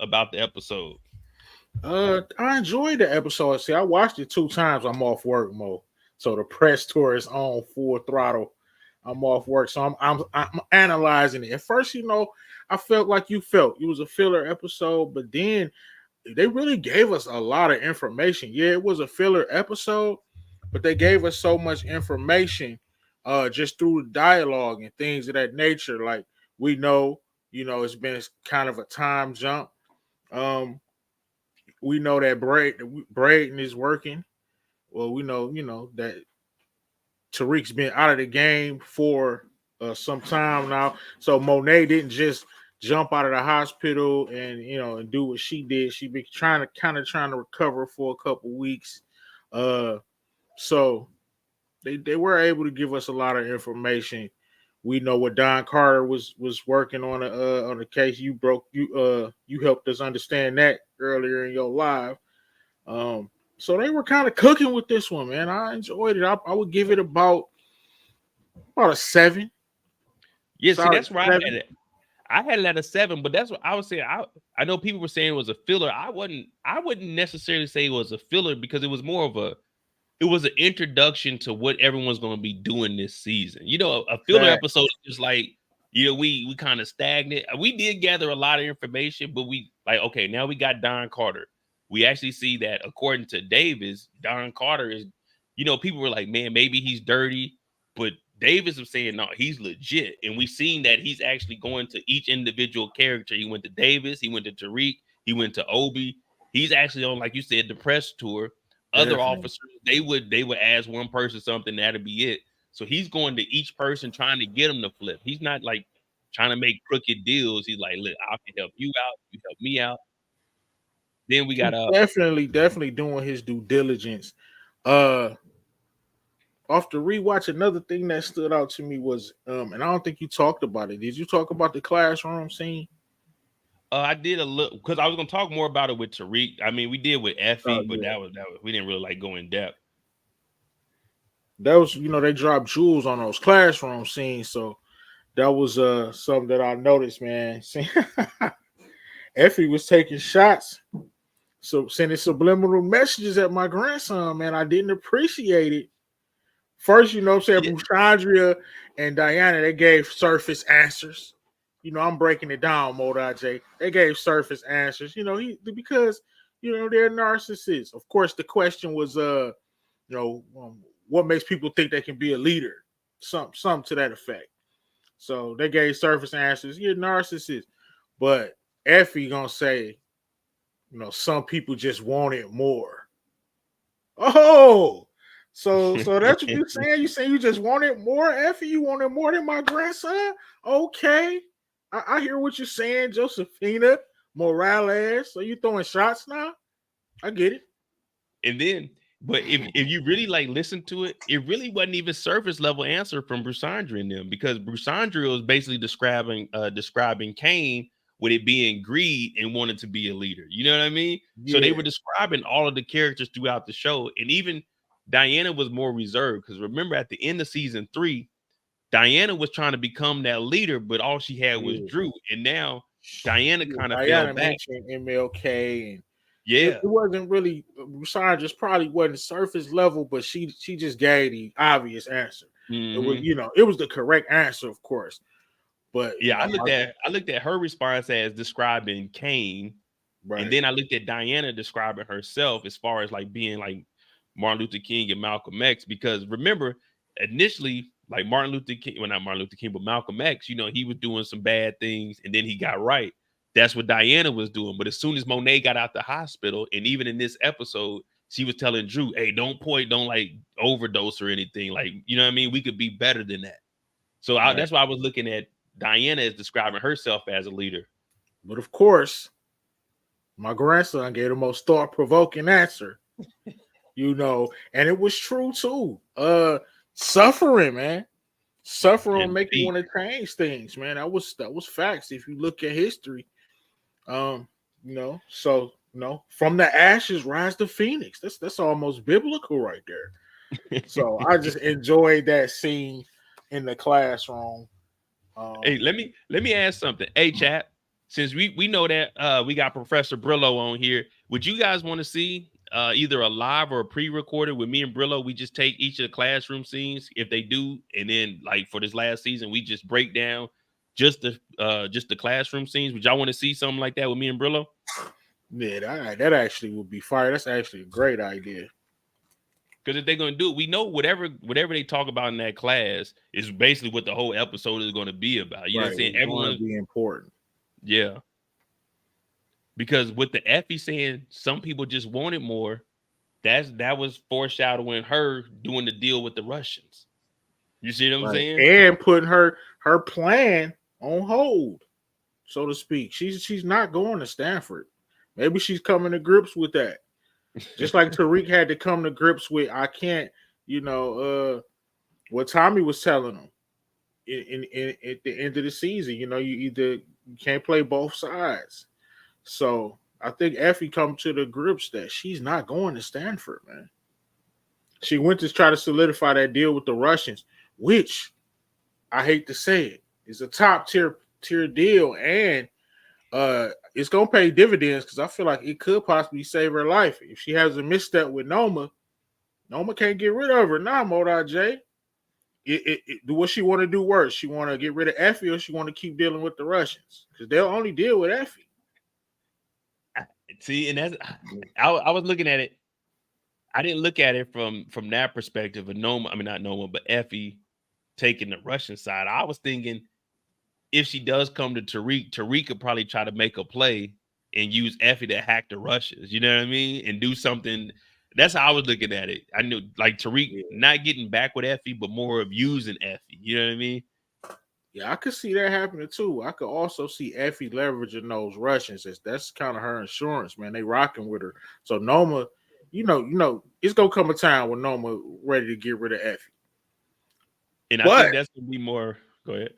about the episode? I enjoyed the episode. See, I watched it 2 times. I'm off work mode, so the press tour is on full throttle. I'm off work, so I'm analyzing it. At first, I felt like you felt it was a filler episode, but then they really gave us a lot of information. Yeah, it was a filler episode, but they gave us so much information just through the dialogue and things of that nature. Like we know, it's been kind of a time jump. Um, we know that Braden is working. Well, we know, that Tariq's been out of the game for some time now. So Monet didn't just jump out of the hospital and do what she did. She been trying to recover for a couple weeks. Uh, so they were able to give us a lot of information. We know what Don Carter was working on the case. You helped us understand that earlier in your live. So they were kind of cooking with this one, man. I enjoyed it. I would give it about a 7. Yeah, see, Sorry, that's where I had 7. it. I had it at a 7, but that's what I was saying. I know people were saying it was a filler. I wouldn't necessarily say it was a filler because it was more of it was an introduction to what everyone's going to be doing this season. A filler Fact. episode is just like, we kind of stagnant. We did gather a lot of information, but we like, okay, now we got Don Carter. We actually see that according to Davis, Don Carter is, people were like, man, maybe he's dirty, but Davis was saying, no, he's legit. And we've seen that he's actually going to each individual character. He went to Davis, he went to Tariq, he went to Obi. He's actually on, like you said, the press tour. Other Definitely. officers, they would ask one person something, that'd be it. So he's going to each person trying to get them to flip. He's not like trying to make crooked deals. He's like, look, I can help you out, you help me out. Then we got He's definitely doing his due diligence. Uh Off the rewatch, another thing that stood out to me was and I don't think you talked about it. Did you talk about the classroom scene? I did a little because I was gonna talk more about it with Tariq. I mean, we did with Oh Effie, but yeah. that was we didn't really like go in depth. That was, they dropped jewels on those classroom scenes, so that was something that I noticed, man. See, Effie was taking shots, so sending subliminal messages at my grandson, man. I didn't appreciate it. First, what I'm saying, Yeah, Chandria and Diana, they gave surface answers. I'm breaking it down, MoedotJ. They gave surface answers. Because they're narcissists. Of course, the question was, what makes people think they can be a leader? Some to that effect. So they gave surface answers. You're narcissist, but Effie gonna say, some people just wanted more. Oh, so that's what you saying? You saying you just wanted more, Effie? You wanted more than my grandson? Okay, I hear what you're saying, Josephina Morales. So you throwing shots now? I get it. and then, but if you really like listen to it, it really wasn't even surface level answer from Brusandra and them because Brusandra was basically describing Kane with it being greed and wanting to be a leader. You know what I mean? So they Yeah, were describing all of the characters throughout the show, and even Diana was more reserved because remember at the end of season 3, Diana was trying to become that leader, but all she had was yeah. Drew, and now Diana Yeah, kind of fell Diana back. mentioned MLK, and it Yeah, wasn't really Sarah just probably wasn't surface level, but she just gave the obvious answer. It was hmm it was the correct answer, of course. But yeah. I looked at her response as describing Kane, and right, then I looked at Diana describing herself as far as like being like Martin Luther King and Malcolm X. Because remember, initially, like Martin Luther King, well, not Martin Luther King, but Malcolm X, he was doing some bad things and then he got right. That's what Diana was doing. But as soon as Monet got out the hospital, and even in this episode, she was telling Drew, hey, don't like overdose or anything. Like, you know what I mean? We could be better than that. So right. that's why I was looking at Diana as describing herself as a leader. But of course, my grandson gave the most thought provoking answer. And it was true too. Suffering, man. Suffering will And make you deep. want to change things, man. That was facts. If you look at history, so from the ashes rise the phoenix. That's almost biblical right there. So I just enjoyed that scene in the classroom. Hey, Um, let me ask something. Hey, chat. since we know that we got Professor Brillo on here, would you guys want to see either a live or a pre-recorded with me and Brillo? We just take each of the classroom scenes if they do, and then like for this last season, we just break down just the classroom scenes. Would y'all want to see something like that with me and Brillo? Yeah, that actually would be fire. That's actually a great idea. Because if they're gonna do it, we know whatever they talk about in that class is basically what the whole episode is going to be about. You know what I'm Right. saying? It's going to Everyone, be important. yeah. Because with the Effie saying some people just wanted more, that was foreshadowing her doing the deal with the Russians. You see what I'm Right. saying? And putting her plan on hold, so to speak. She's not going to Stanford. Maybe she's coming to grips with that. Just like Tariq had to come to grips with, I can't, what Tommy was telling him in at the end of the season. You can't play both sides. So I think Effie come to the grips that she's not going to Stanford, man. She went to try to solidify that deal with the Russians, which I hate to say it is a top tier deal, and it's gonna pay dividends because I feel like it could possibly save her life if she has a misstep with Noma. Noma can't get rid of her now, MoedotJ. Do what she want to do worse. She want to get rid of Effie, or she want to keep dealing with the Russians because they'll only deal with Effie. See, and that's I was looking at it. I didn't look at it from that perspective of Noma. I mean, not Noma, but Effie taking the Russian side. I was thinking if she does come to Tariq, Tariq could probably try to make a play and use Effie to hack the Russians. You know what I mean? And do something. That's how I was looking at it. I knew like Tariq Yeah. not getting back with Effie, but more of using Effie. You know what I mean? Yeah, I could see that happening too. I could also see Effie leveraging those Russians. That's kind of her insurance, man. They rocking with her. So Noma, it's gonna come a time when Noma ready to get rid of Effie. And I But think that's gonna be more. Go ahead.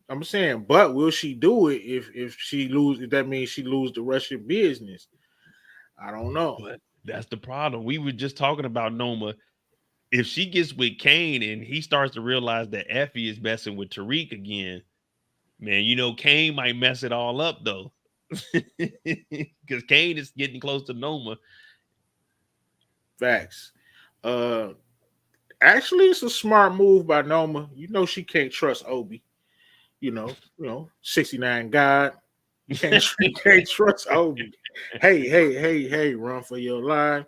I'm saying, but will she do it if she lose? If that means she lose the Russian business, I don't know. But that's the problem. We were just talking about Noma. If she gets with Kane and he starts to realize that Effie is messing with Tariq again, man, Kane might mess it all up though. Because Kane is getting close to Noma. Facts. Uh, Actually, it's a smart move by Noma. She can't trust Obi. 69 God. You can't trust Obi. Hey, run for your life.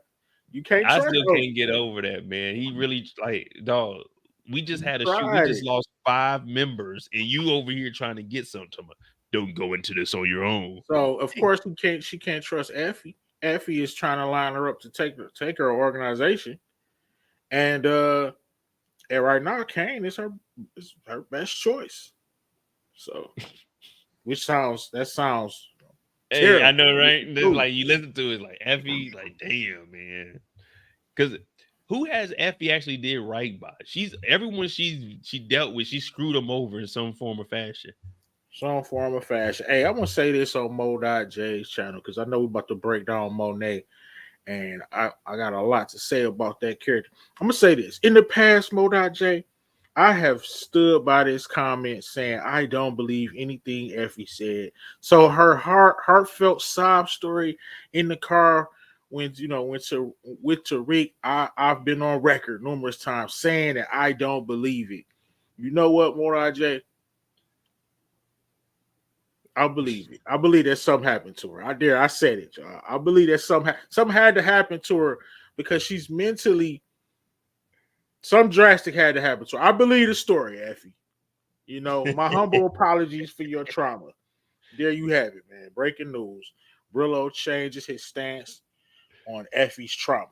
You can't I trust still Obi. can't get over that, man. He really like dog. We just He had a shoot. We tried just it. lost 5 members, and you over here trying to get something. Don't go into this on your own. So of course she can't trust Effie. Effie is trying to line her up to take her organization. And right now Kane is her best choice. So that sounds Hey, I terrible. know, right? Listen It's to like you listen to it, like Effie, like damn, man. Because who has Effie actually did right by? She's everyone she dealt with. She screwed them over in some form or fashion. some form of fashion. Hey, I'm gonna say this on MoedotJ's channel because I know we're about to break down Monet, and I got a lot to say about that character. I'm gonna say this. In the past, MoedotJ, I have stood by this comment saying I don't believe anything Effie said. So her heartfelt sob story in the car went to with Tariq, I've been on record numerous times saying that I don't believe it. You know what, MoedotJ? I believe it. I believe that something happened to her. I said it, y'all. I believe that something had to happen to her because she's mentally some drastic had to happen to her. I believe the story, Effie. My humble apologies for your trauma. There you have it, man. Breaking news. Brillo changes his stance on Effie's trauma.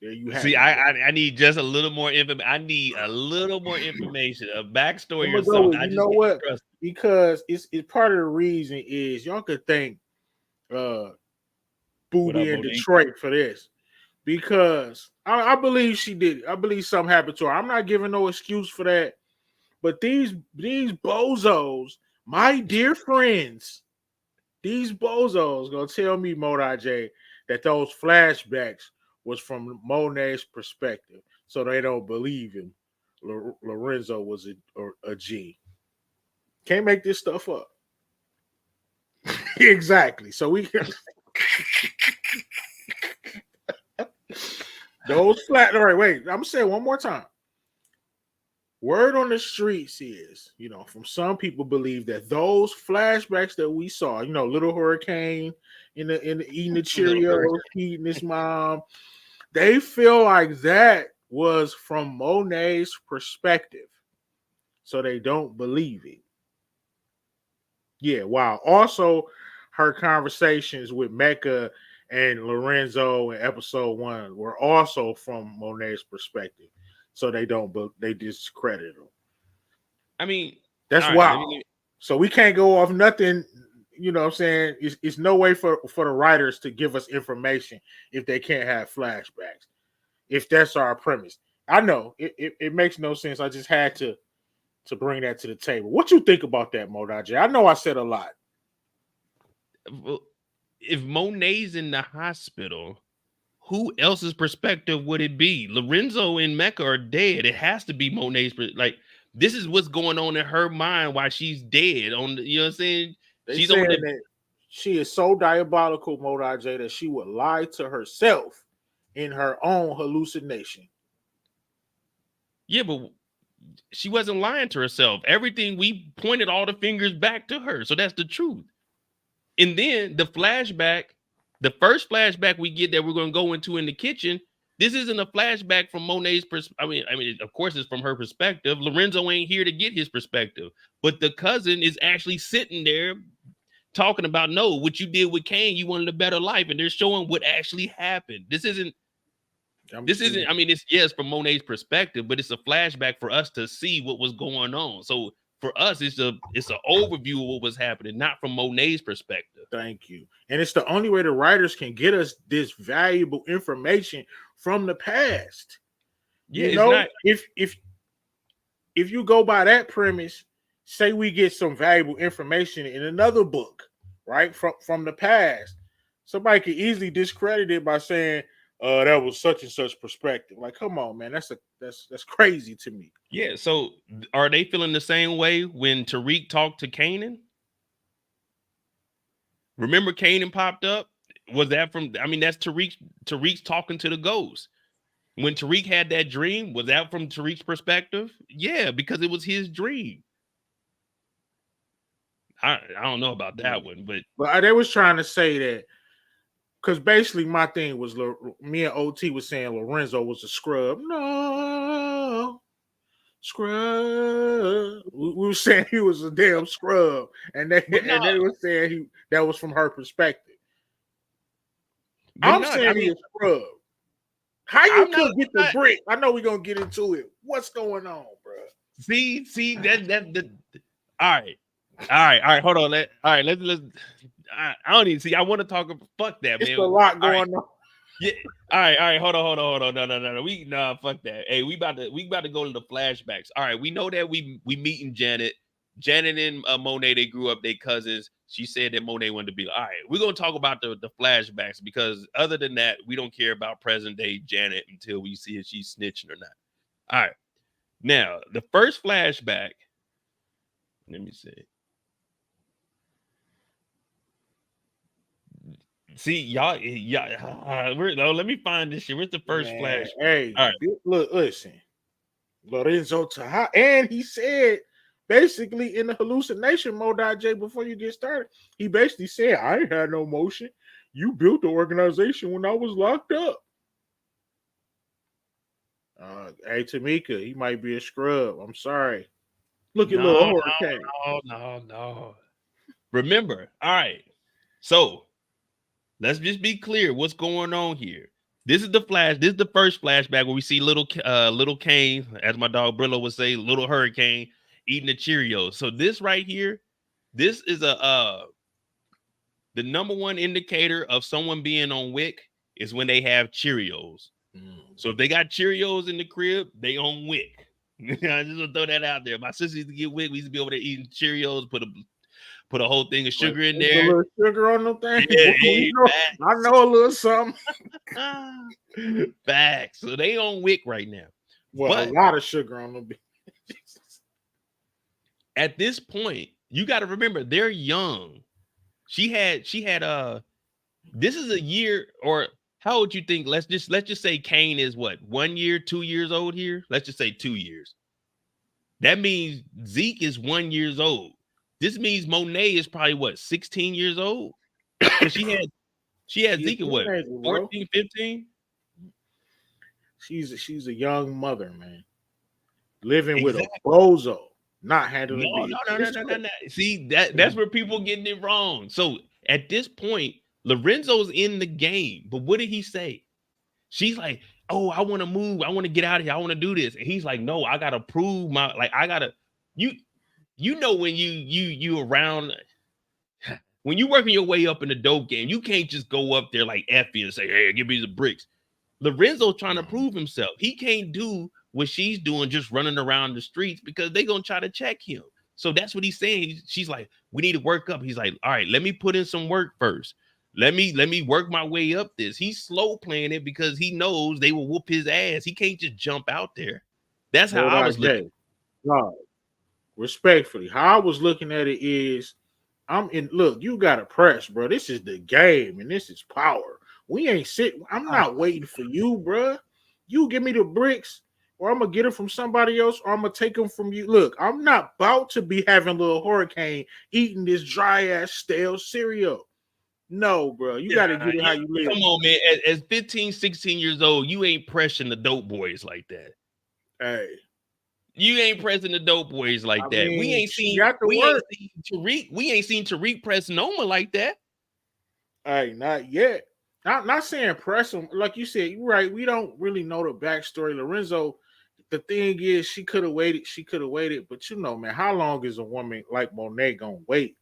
There you have See, it. I need just a little more information. I need a little more information, a I'm backstory or gonna go something. with I you just know can't what? trust. Because it's part of the reason is y'all could thank uh What up, Booby in Monique? Detroit for this. Because I believe she did it. I believe something happened to her. I'm not giving no excuse for that. But these bozos, my dear friends, these bozos gonna tell me, MoedotJ, that those flashbacks was from Monet's perspective, so they don't believe him. Lorenzo was a G. Can't make this stuff up. Exactly. So we those flat. All right, wait. I'm gonna say it one more time. Word on the streets is, from some people believe that those flashbacks that we saw, little hurricane in the eating the Little hurt. Cheerios, eating his mom, they feel like that was from Monet's perspective, so they don't believe it. Yeah, wow. Also, her conversations with Mecca and Lorenzo in episode 1 were also from Monet's perspective, so they don't, they discredit them. I mean, That's all right. wild. So we can't go off nothing. You know what I'm saying? It's no way for the writers to give us information if they can't have flashbacks. If that's our premise. I know it makes no sense. I just had to bring that to the table. What you think about that, MoedotJ? I know I said a lot. Well, if Monet's in the hospital, who else's perspective would it be? Lorenzo and Mecca are dead. It has to be Monet's. Like, this is what's going on in her mind while she's dead. You know what I'm saying? They She's saying on the. that she is so diabolical, MoedotJ, that she would lie to herself in her own hallucination. Yeah, but she wasn't lying to herself. Everything, we pointed all the fingers back to her. So that's the truth. And then the flashback, the first flashback we get that we're going to go into in the kitchen, this isn't a flashback from Monet's perspective. I mean, of course, it's from her perspective. Lorenzo ain't here to get his perspective, but the cousin is actually sitting there talking about, no, what you did with Kane, you wanted a better life, and they're showing what actually happened. This isn't. I mean, it's, yes, from Monet's perspective, but it's a flashback for us to see what was going on. So for us, it's an overview of what was happening, not from Monet's perspective. Thank you. And it's the only way the writers can get us this valuable information from the past. Yeah, it's not. If you go by that premise, say we get some valuable information in another book, right, from the past, somebody could easily discredit it by saying, that was such and such perspective. Like, come on, man, that's crazy to me. Yeah. So are they feeling the same way when Tariq talked to Kanan? Remember Kanan popped up? Was that from? I mean, that's Tariq's talking to the ghost. When Tariq had that dream, was that from Tariq's perspective? Yeah, because it was his dream. I don't know about that one, but they was trying to say that, because basically my thing was, me and OT was saying Lorenzo was a scrub. No, scrub. We were saying he was a damn scrub, and they were saying that was from her perspective. I'm saying he's a scrub. How you could get the brick? I know we're gonna get into it. What's going on, bro? See that. All right. Hold on. Let's. I don't even see. I want to talk. Fuck that, it's man. A lot going on. Yeah. All right. Hold on. No. Fuck that. Hey, we about to go to the flashbacks. All right. We know that we meeting Janet. Janet and Monet, they grew up, they cousins. She said that Monet wanted to be. All right, we're gonna talk about the flashbacks, because other than that, we don't care about present day Janet until we see if she's snitching or not. All right. Now, the first flashback. Let me see. See, y'all. Let me find this shit. Where's the first flash? Hey, all right. Look, listen. Lorenzo Taha, and he said basically in the hallucination MoedotJ before you get started, he basically said, I ain't had no motion. You built the organization when I was locked up. Hey, Tamika, he might be a scrub. I'm sorry. Look at little hurricane. No. Remember, all right. So let's just be clear what's going on here. This is the first flashback where we see little Kane, as my dog Brillo would say, little hurricane eating the Cheerios. So this right here, this is the number one indicator of someone being on WIC is when they have Cheerios. So if they got Cheerios in the crib, they on WIC. I just want to throw that out there. My sister used to get WIC. We used to be over there eating Cheerios, put a whole thing of sugar in there. A little sugar on them things. Yeah, I know a little something. Facts. So they on WIC right now. Well, a lot of sugar on them. At this point, you got to remember they're young. She had this is a year, or how would you think? Let's just say Kane is what, 1 year, 2 years old here. Let's just say 2 years. That means Zeke is 1 year old. This means Monet is probably what, 16 years old? Because she had She a Zeke at what, teenager, bro. 14, 15? She's a young mother, man, living with a Exactly. bozo, not handling No, business. no, no, no, no, no, no. See, that's where people getting it wrong. So at this point, Lorenzo's in the game. But what did he say? She's like, oh, I want to move. I want to get out of here. I want to do this. And he's like, no, I gotta prove my, like, I gotta, you know, when you around, when you working your way up in the dope game, you can't just go up there like Effie and say, hey, give me the bricks. Lorenzo's trying to prove himself. He can't do what she's doing, just running around the streets, because they're gonna try to check him. So that's what he's saying. She's like, we need to work up. He's like, all right, let me put in some work first. Let me work my way up this. He's slow playing it because he knows they will whoop his ass. He can't just jump out there. That's how I was looking. No, respectfully, how I was looking at it is, look, you gotta press, bro. This is the game and this is power. We ain't sitting. I'm not waiting for you, bro. You give me the bricks, or I'm gonna get them from somebody else, or I'm gonna take them from you. Look, I'm not about to be having little hurricane eating this dry ass stale cereal. No, bro. You gotta get it how you live. Come on, man. As 15, 16 years old, you ain't pressing the dope boys like that. Hey. You ain't pressing the dope boys like that. Mean, we ain't seen Tariq. We ain't seen Tariq press Noma like that. Hey, not yet. Not saying press him. Like you said, you're right. We don't really know the backstory. Lorenzo, the thing is, she could have waited. But you know, man, how long is a woman like Monet gonna wait?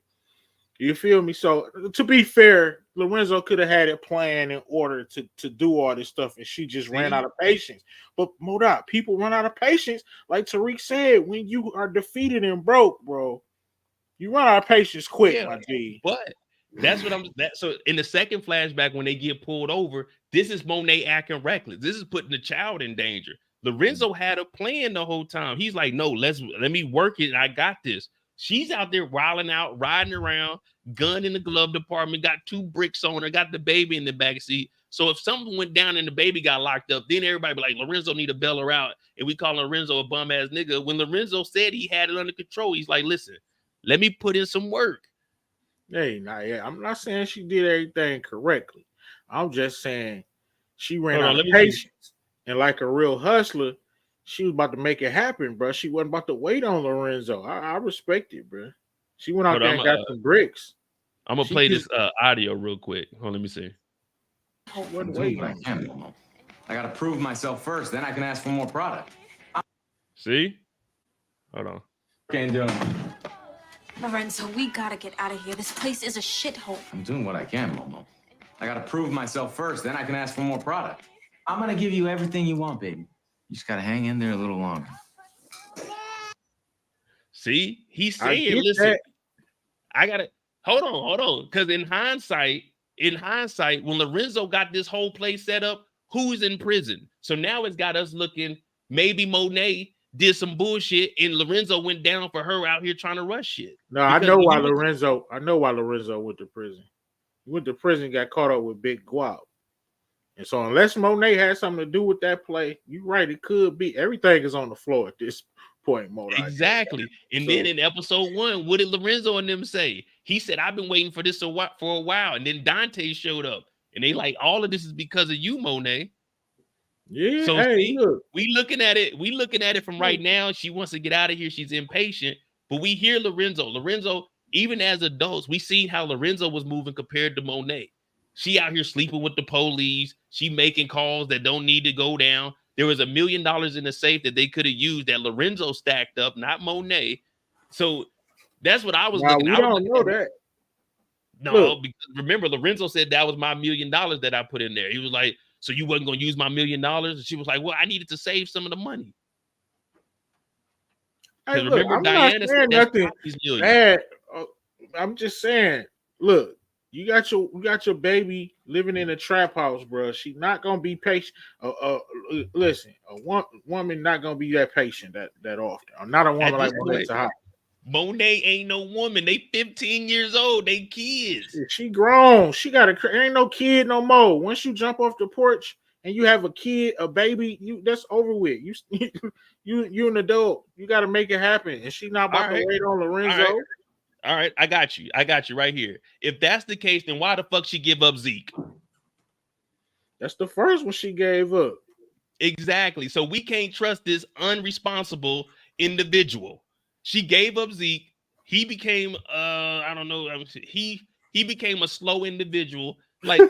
You feel me? So to be fair, Lorenzo could have had it planned in order to do all this stuff, and she just ran out of patience. But Moedot, people run out of patience. Like Tariq said, when you are defeated and broke, bro, you run out of patience quick, my G. But that's what so in the second flashback, when they get pulled over, this is Monet acting reckless. This is putting the child in danger. Lorenzo had a plan the whole time. He's like, no, let me work it. I got this. She's out there wilding out, riding around, gun in the glove department, got 2 bricks on her, got the baby in the back seat. So if something went down and the baby got locked up, then everybody be like, Lorenzo need to bail her out. And we call Lorenzo a bum ass nigga. When Lorenzo said he had it under control, he's like, listen, let me put in some work. Hey, I'm not saying she did everything correctly. I'm just saying she ran out of patience. And like a real hustler, she was about to make it happen, bro. She wasn't about to wait on Lorenzo. I respect it, bro. She went out there and got some bricks. I'm gonna play this audio real quick. Hold on, let me see. I gotta prove myself first, then I can ask for more product. See? Hold on. Can't do it. Lorenzo, we gotta get out of here. This place is a shithole. I'm doing what I can, Momo. I gotta prove myself first, then I can ask for more product. I'm gonna give you everything you want, baby. You just gotta hang in there a little longer. See, he's saying, listen, I gotta hold on. Because in hindsight, when Lorenzo got this whole place set up, who's in prison? So now it's got us looking, maybe Monet did some bullshit and Lorenzo went down for her out here trying to rush shit. No, I know why Lorenzo went to prison. He went to prison, got caught up with Big Guap. And so unless Monet had something to do with that play, you're right, it could be. Everything is on the floor at this point, Monet. Exactly. And then in episode 1, what did Lorenzo and them say? He said, I've been waiting for this for a while. And then Dante showed up. And they like, all of this is because of you, Monet. Yeah. So look. We looking at it from right now. She wants to get out of here. She's impatient. But we hear Lorenzo. Lorenzo, even as adults, we see how Lorenzo was moving compared to Monet. She out here sleeping with the police. She making calls that don't need to go down. There was $1 million in the safe that they could have used that Lorenzo stacked up, not Monet. So that's what I was looking at. We don't know that. No, because remember, Lorenzo said that was my $1 million that I put in there. He was like, so you wasn't going to use my $1 million? And she was like, well, I needed to save some of the money. Hey, look, remember, Diana said nothing bad. I'm just saying, look, you got your baby living in a trap house, bro. She's not gonna be patient. Listen, a woman not gonna be that patient that often. Not a woman like Monet. Monet ain't no woman. They 15 years old. They kids. She grown. She got ain't no kid no more. Once you jump off the porch and you have a kid, a baby, that's over with. You an adult. You got to make it happen. And she not about to wait on Lorenzo. All right, I got you right here. If that's the case, then why the fuck she give up Zeke? That's the first one she gave up. Exactly. So we can't trust this unresponsible individual. She gave up Zeke. He became I don't know. He became a slow individual. Like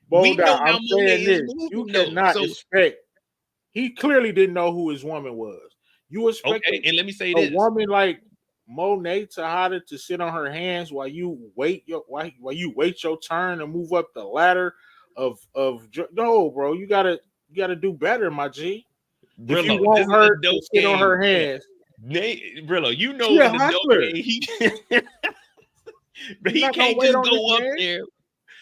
we know how Monet is moving. You cannot expect. He clearly didn't know who his woman was. You expect and let me say a woman like Monet to sit on her hands while you wait your turn to move up the ladder of no, bro. You gotta do better, my G. Brillo, if you want her to sit on her hands, Brillo, you know in the dope but he can't just go up there.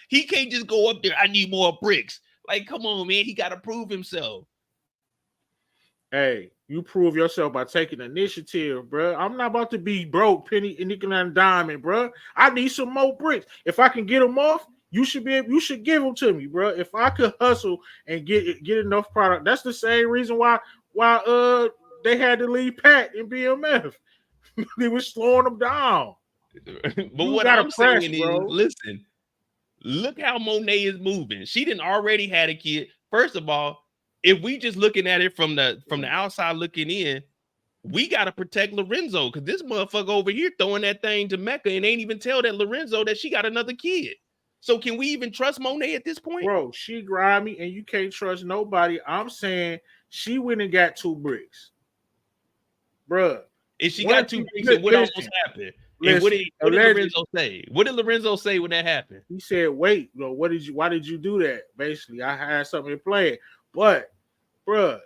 He can't just go up there. I need more bricks. Like, come on, man. He got to prove himself. Hey, you prove yourself by taking initiative, bro. I'm not about to be broke, penny and nickel and diamond, bro. I need some more bricks. If I can get them off, you should give them to me, bro. If I could hustle and get enough product, that's the same reason why they had to leave Pat and BMF. They were slowing them down. But what I'm saying is, listen, look how Monet is moving. She didn't already had a kid. First of all, if we just looking at it from the outside looking in, we got to protect Lorenzo because this motherfucker over here throwing that thing to Mecca and ain't even tell that Lorenzo that she got another kid. So can we even trust Monet at this point? Bro, she grimy and you can't trust nobody. I'm saying she went and got 2 bricks. Bro. And she got 2 bricks and what almost happened? And what did Lorenzo say? What did Lorenzo say when that happened? He said, wait, why did you do that? Basically, I had something to play. But, bro,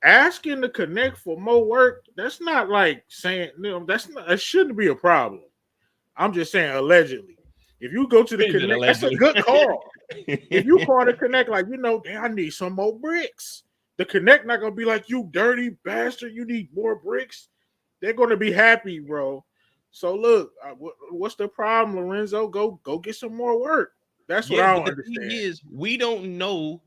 asking to connect for more work, that's not like saying, that shouldn't be a problem. I'm just saying allegedly. If you go to the connect, that's a good call. If you call to connect, like, I need some more bricks. The connect not gonna be like, you dirty bastard, you need more bricks. They're gonna be happy, bro. So look, what's the problem, Lorenzo? Go get some more work. That's what I don't understand. The thing is, we don't know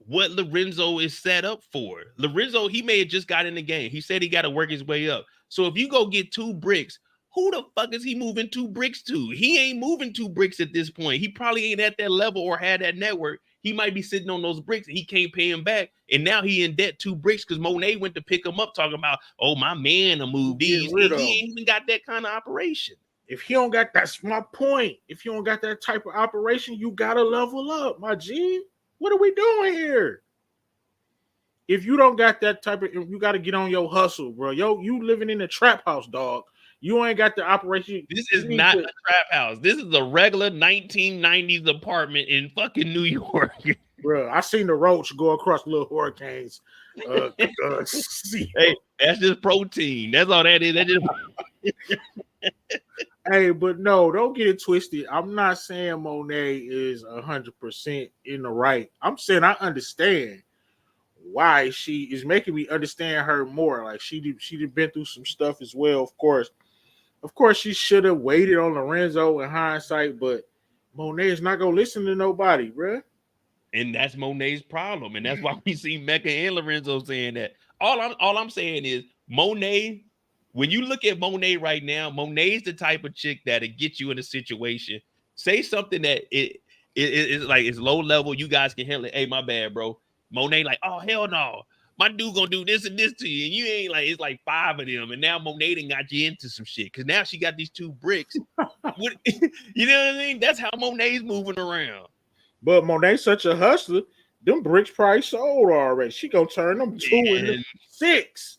what Lorenzo is set up for. Lorenzo, he may have just got in the game. He said he got to work his way up. So if you go get 2 bricks, who the fuck is he moving 2 bricks to? He ain't moving 2 bricks at this point. He probably ain't at that level or had that network. He might be sitting on those bricks and he can't pay him back. And now he in debt 2 bricks because Monet went to pick him up talking about, oh, my man to move these. He ain't even got that kind of operation. If he don't got, that's my point. If you don't got that type of operation, you got to level up, my G. What are we doing here? If you don't got that type of, you got to get on your hustle, bro. You living in a trap house, dog. You ain't got the operation. This is not a trap house. This is a regular 1990s apartment in fucking New York. Bro, I seen the roach go across little hurricanes. Hey, that's just protein. That's all that is. That just... Hey, but no, don't get it twisted. I'm not saying Monet is 100% in the right. I'm saying I understand why she is making me understand her more. Like she'd been through some stuff as well, of course. Of course, she should have waited on Lorenzo in hindsight, but Monet is not gonna listen to nobody, bro. And that's Monet's problem, and that's why we see Mecca and Lorenzo saying that. All I'm saying is Monet. When you look at Monet right now, Monet's the type of chick that'll get you in a situation. Say something that it's like it's low level. You guys can handle it. Hey, my bad, bro. Monet like, oh hell no. My dude gonna do this and this to you, and you ain't like, it's like 5 of them, and now Monet done got you into some shit because now she got these 2 bricks. You know what I mean? That's how Monet's moving around. But Monet's such a hustler. Them bricks probably sold already. She gonna turn them 2 into 6.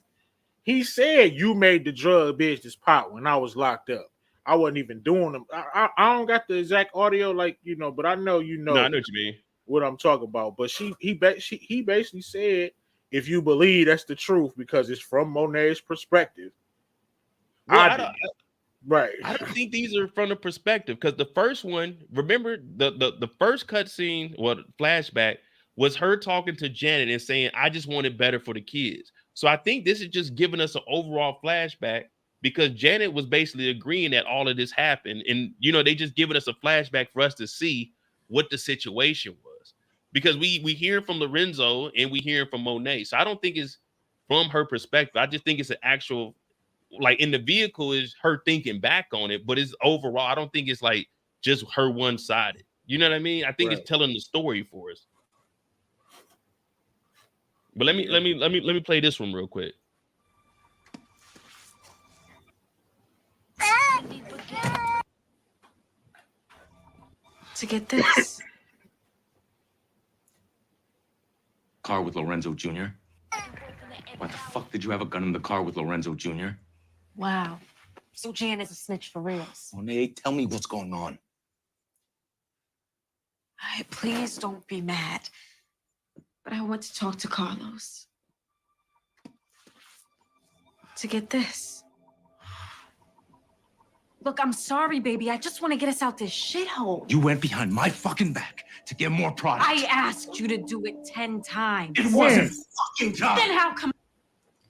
He said you made the drug business pop when I was locked up. I wasn't even doing them. I don't got the exact audio, like but I know No, I know what you mean. What I'm talking about. But he basically said, if you believe that's the truth, because it's from Monet's perspective. Well, I don't think these are from the perspective, because the first one, remember the first cutscene, flashback, was her talking to Janet and saying, I just want it better for the kids. So I think this is just giving us an overall flashback because Janet was basically agreeing that all of this happened. And, you know, they just giving us a flashback for us to see what the situation was. Because we hear from Lorenzo and we hear from Monet. So I don't think it's from her perspective. I just think it's an actual, like in the vehicle is her thinking back on it, but it's overall, I don't think it's like just her one-sided. You know what I mean? I think it's telling the story for us. But let me play this one real quick. To get this. Car with Lorenzo Jr.? Why the fuck did you have a gun in the car with Lorenzo Jr.? Wow. So Jan is a snitch for reals. Monet, tell me what's going on. Please don't be mad. But I want to talk to Carlos. To get this. Look, I'm sorry, baby. I just want to get us out this shithole. You went behind my fucking back to get more product. I asked you to do it 10 times. It wasn't fucking time. Then how come?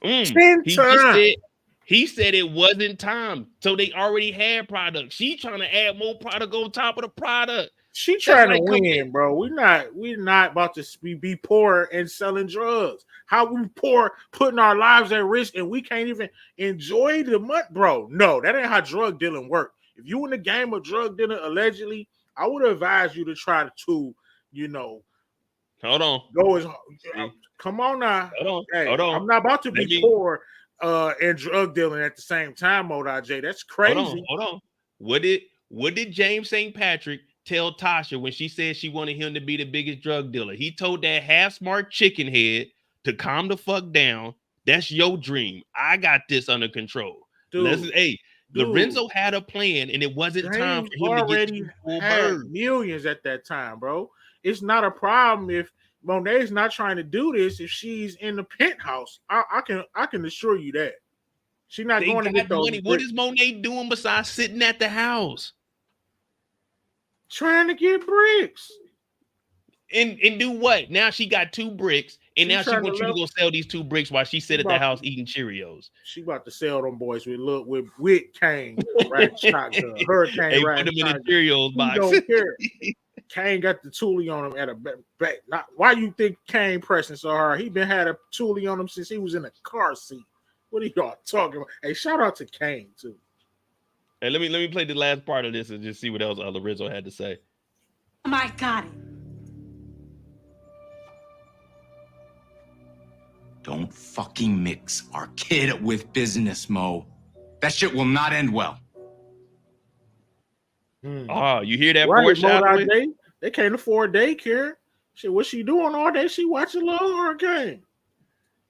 10 times. He said it wasn't time. So they already had product. She trying to add more product on top of the product. She trying to win, bro. We're not about to be poor and selling drugs. How we poor, putting our lives at risk, and we can't even enjoy the month, bro. No, that ain't how drug dealing work. If you in the game of drug dealing, allegedly, I would advise you to try to, you know, hold on, go as come on now. Hold on, hey, hold on. I'm not about to be poor and drug dealing at the same time, MoedotJ. That's crazy. Hold on. What did James St.Patrick tell Tasha when she said she wanted him to be the biggest drug dealer? He told that half-smart chicken head to calm the fuck down. That's your dream. I got this under control. Dude, Lorenzo had a plan, and it wasn't time for him to get full bird. Millions at that time, bro. It's not a problem if Monet's not trying to do this if she's in the penthouse. I can assure you that. She's not going to get those money. What is Monet doing besides sitting at the house? Trying to get bricks. And do what? Now she got 2 bricks, and now she wants you to go sell these 2 bricks while she sit at the house eating Cheerios. She about to sell them boys with Kane, right? Shotgun, hurricane, hey, right? Put them in the Cheerios box. Don't care. Kane got the toolie on him at a back. Why you think Kane pressing so hard? He been had a toolie on him since he was in a car seat. What are y'all talking about? Hey, shout out to Kane too. Hey, let me play the last part of this and just see what else Lorenzo had to say. My God. Don't fucking mix our kid with business, Mo. That shit will not end well. Oh, you hear that foreshadowing? They can't afford daycare. Shit, what's she doing all day? She watching Little Hurricane.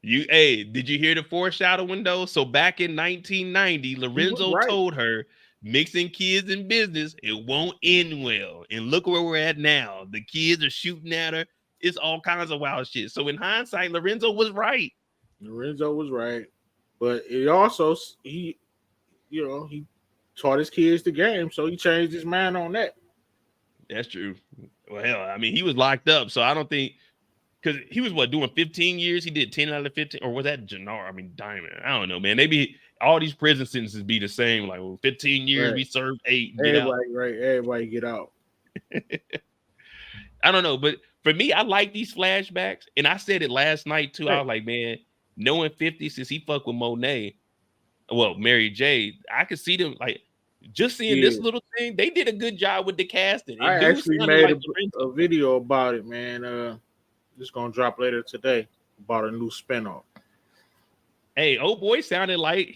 Did you hear the foreshadowing though? So back in 1990, Lorenzo told her mixing kids in business, it won't end well. And look where we're at now. The kids are shooting at her. It's all kinds of wild shit. So in hindsight, Lorenzo was right. But it also he taught his kids the game, so he changed his mind on that. That's true. Well, hell, I mean, he was locked up, so I don't think because he was doing 15 years. He did 10 out of 15, or was that Jannar? I mean, Diamond. I don't know, man. Maybe all these prison sentences be the same. Like 15 years, we served 8. Everybody get out. I don't know, but for me, I like these flashbacks, and I said it last night too. I was like, man, knowing 50 since he fucked with Monet, well, Mary J, I could see them like just seeing this little thing. They did a good job with the casting. I actually made a video about it, man. It's gonna drop later today about a new spinoff. Hey, old boy sounded like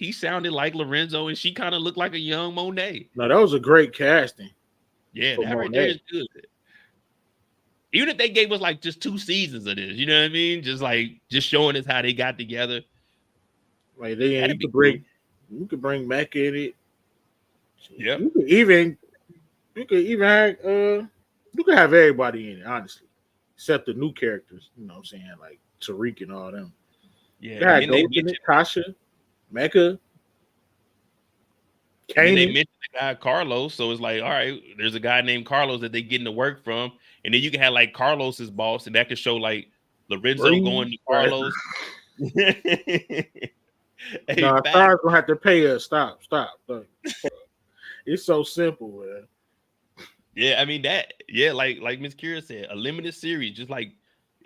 Lorenzo, and she kind of looked like a young Monet. No, that was a great casting. Yeah, that right there is good. Even if they gave us like just 2 seasons of this, you know what I mean? Just showing us how they got together. Like you could bring Mac in it. Yeah. You could have everybody in it, honestly. Except the new characters, you know what I'm saying? Like Tariq and all them. Yeah. Tasha, Mecca. And they mentioned the guy Carlos, so it's like, all right, there's a guy named Carlos that they getting to work from, and then you can have like Carlos's boss, and that could show like Lorenzo going to Carlos. Hey, No, fact. Star's gonna have to pay us. Stop. It's so simple, man. Yeah, I mean that. Yeah, like Miss Kira said, a limited series, just like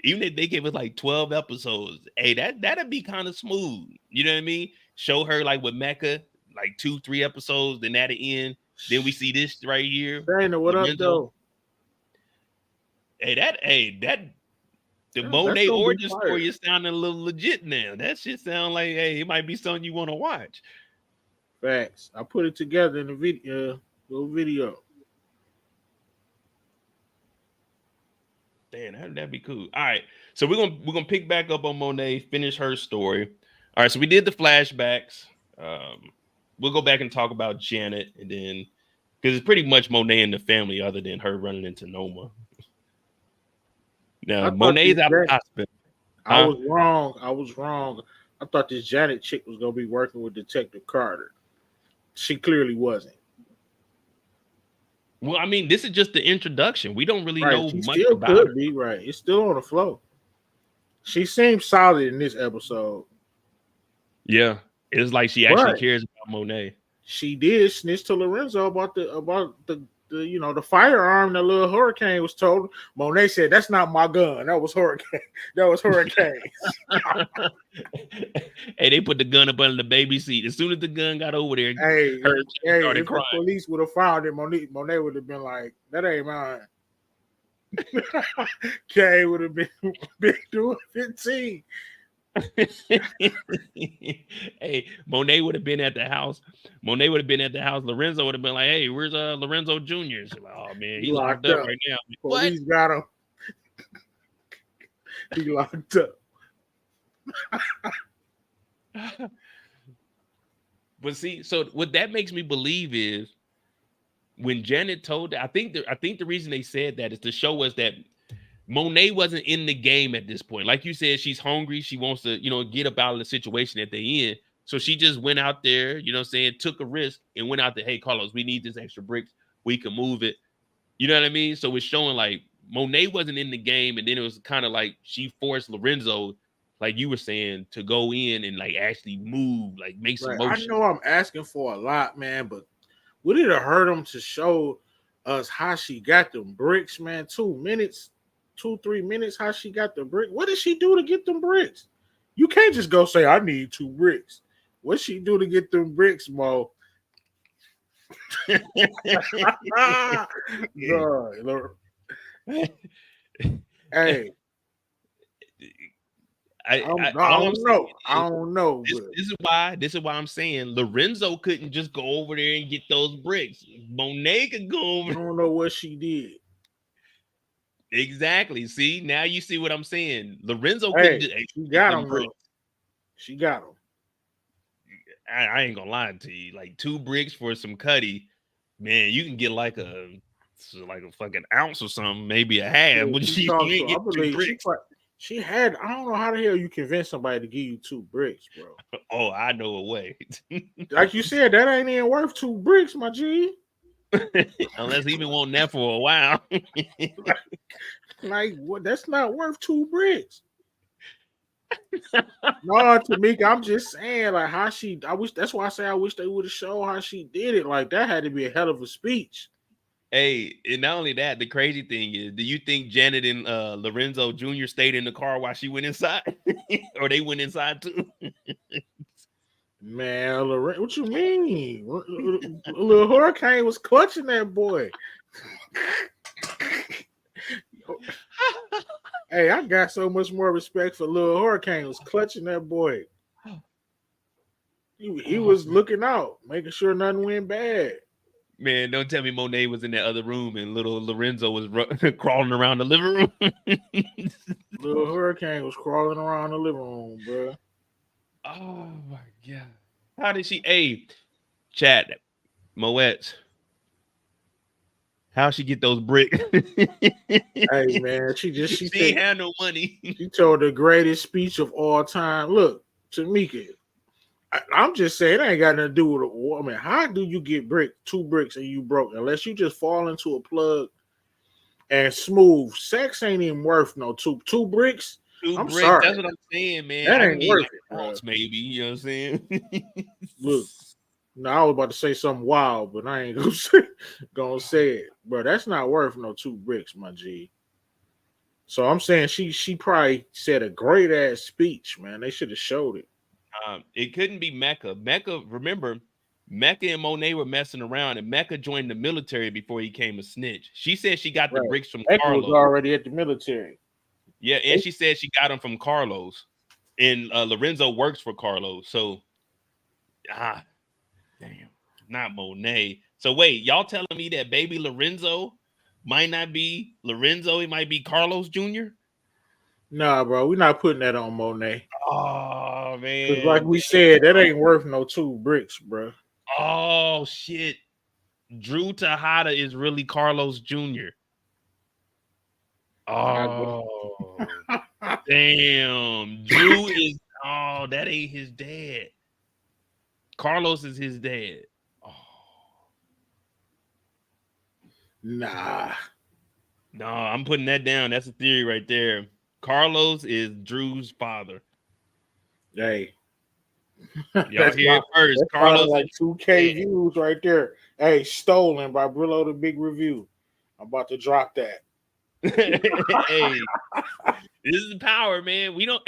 even if they gave us like 12 episodes, hey, that'd be kind of smooth. You know what I mean? Show her like with Mecca, like 2-3 episodes, then at the end, then we see this right here. Dana, what up, Lorenzo. though? That the That's Monet gonna be origin fire. story is sounding a little legit now. That shit sound like, hey, it might be something you want to watch. Facts. I put it together in the video, little video. Damn, that'd be cool. All right, so we're gonna pick back up on Monet, finish her story. All right, so we did the flashbacks. We'll go back and talk about Janet, and then because it's pretty much Monet and the family, other than her running into Noma. Now I thought Monet's this out of the Janet, hospital. I was wrong. I thought this Janet chick was gonna be working with Detective Carter. She clearly wasn't. Well, I mean, this is just the introduction. We don't really Right. know She much still about could her. be right. It's still on the flow. She seems solid in this episode. Yeah, it's like she actually Right. cares about Monet. She did snitch to Lorenzo about the the firearm the little Hurricane was told. Monet said, "That's not my gun. That was Hurricane. That was Hurricane." Hey, they put the gun up under the baby seat. As soon as the gun got over there, Hey, her started if crying. the police would have found it, Monet would have been like, "That ain't mine." Kay would have been doing 15. Hey, Monet would have been at the house. Lorenzo would have been like, "Hey, where's Lorenzo Jr.?" She's like, "Oh man, he locked up right now." What? Police got him. He locked up. But see, so what that makes me believe is when Janet told, I think the reason they said that is to show us that Monet wasn't in the game at this point. Like you said, she's hungry. She wants to, get up out of the situation that they in. So she just went out there, took a risk and went out there. Hey, Carlos, we need this extra bricks. We can move it. You know what I mean? So it's showing like Monet wasn't in the game. And then it was kind of like she forced Lorenzo, like you were saying, to go in and like actually move, like make some Right. I motion. know I'm asking for a lot, man, but would it have hurt him to show us how she got them bricks, man? 2 minutes, 2-3 minutes, how she got the brick. What did she do to get them bricks? You can't just go say, I need 2 bricks. What she do to get them bricks, Mo? God, hey, I don't know. This is why I'm saying Lorenzo couldn't just go over there and get those bricks. Monet could go over. I don't know what she did. Exactly. See, now you see what I'm saying. Lorenzo Hey, couldn't. she got him. She got him. I ain't gonna lie to you. Like 2 bricks for some cutty, man, you can get like a fucking ounce or something, maybe a half. But you ain't get 2 bricks. She had. I don't know how the hell you convince somebody to give you 2 bricks, bro. Oh, I know a way. Like you said, that ain't even worth 2 bricks, my G. Unless he been wanting that for a while. Like what? That's not worth 2 bricks. No, Tamika, I'm just saying, like how she. I wish. That's why I say I wish they would have shown how she did it. Like that had to be a hell of a speech. Hey, and not only that, the crazy thing is, do you think Janet and Lorenzo Jr. stayed in the car while she went inside, or they went inside too? Man, Lorenzo, what you mean? Little Hurricane was clutching that boy. Hey, I got so much more respect for Little Hurricane. Was clutching that boy. He was looking out, making sure nothing went bad. Man, don't tell me Monet was in that other room and little Lorenzo was crawling around the living room. Little Hurricane was crawling around the living room, bro. Oh my god! How did she? Hey, chat, Moet. How she get those bricks? Hey man, she had no money. She told the greatest speech of all time. Look, Tamika, I'm just saying it ain't got nothing to do with a woman. How do you get 2 bricks and you broke? Unless you just fall into a plug and smooth. Sex ain't even worth no 2 bricks. 2 I'm bricks. sorry. That's what I'm saying, man. That I can ain't get worth like it, a bro. ounce, maybe. You know what I'm saying? Look, no, I was about to say something wild, but I ain't gonna say it, bro. That's not worth no 2 bricks, my G. So I'm saying she probably said a great ass speech, man. They should have showed it. It couldn't be Mecca. Mecca, remember, Mecca and Monet were messing around, and Mecca joined the military before he came a snitch. She said she got the Right. bricks from Echo was Carlos. already at the military. Yeah, and she said she got them from Carlos. And Lorenzo works for Carlos. So, damn, not Monet. So wait, y'all telling me that baby Lorenzo might not be Lorenzo? He might be Carlos Jr.? Nah, bro, we're not putting that on Monet. Oh, Because like man. we said, that ain't worth no 2 bricks, bro. Oh, shit. Drew Tejada is really Carlos Jr. Oh, damn. Drew is, that ain't his dad. Carlos is his dad. Oh. Nah. No, I'm putting that down. That's a theory right there. Carlos is Drew's father. Hey. Y'all hear it first. That's Carlos like 2K views right there. Hey, stolen by Brillo the Big Review. I'm about to drop that. Hey, this is the power, man. We don't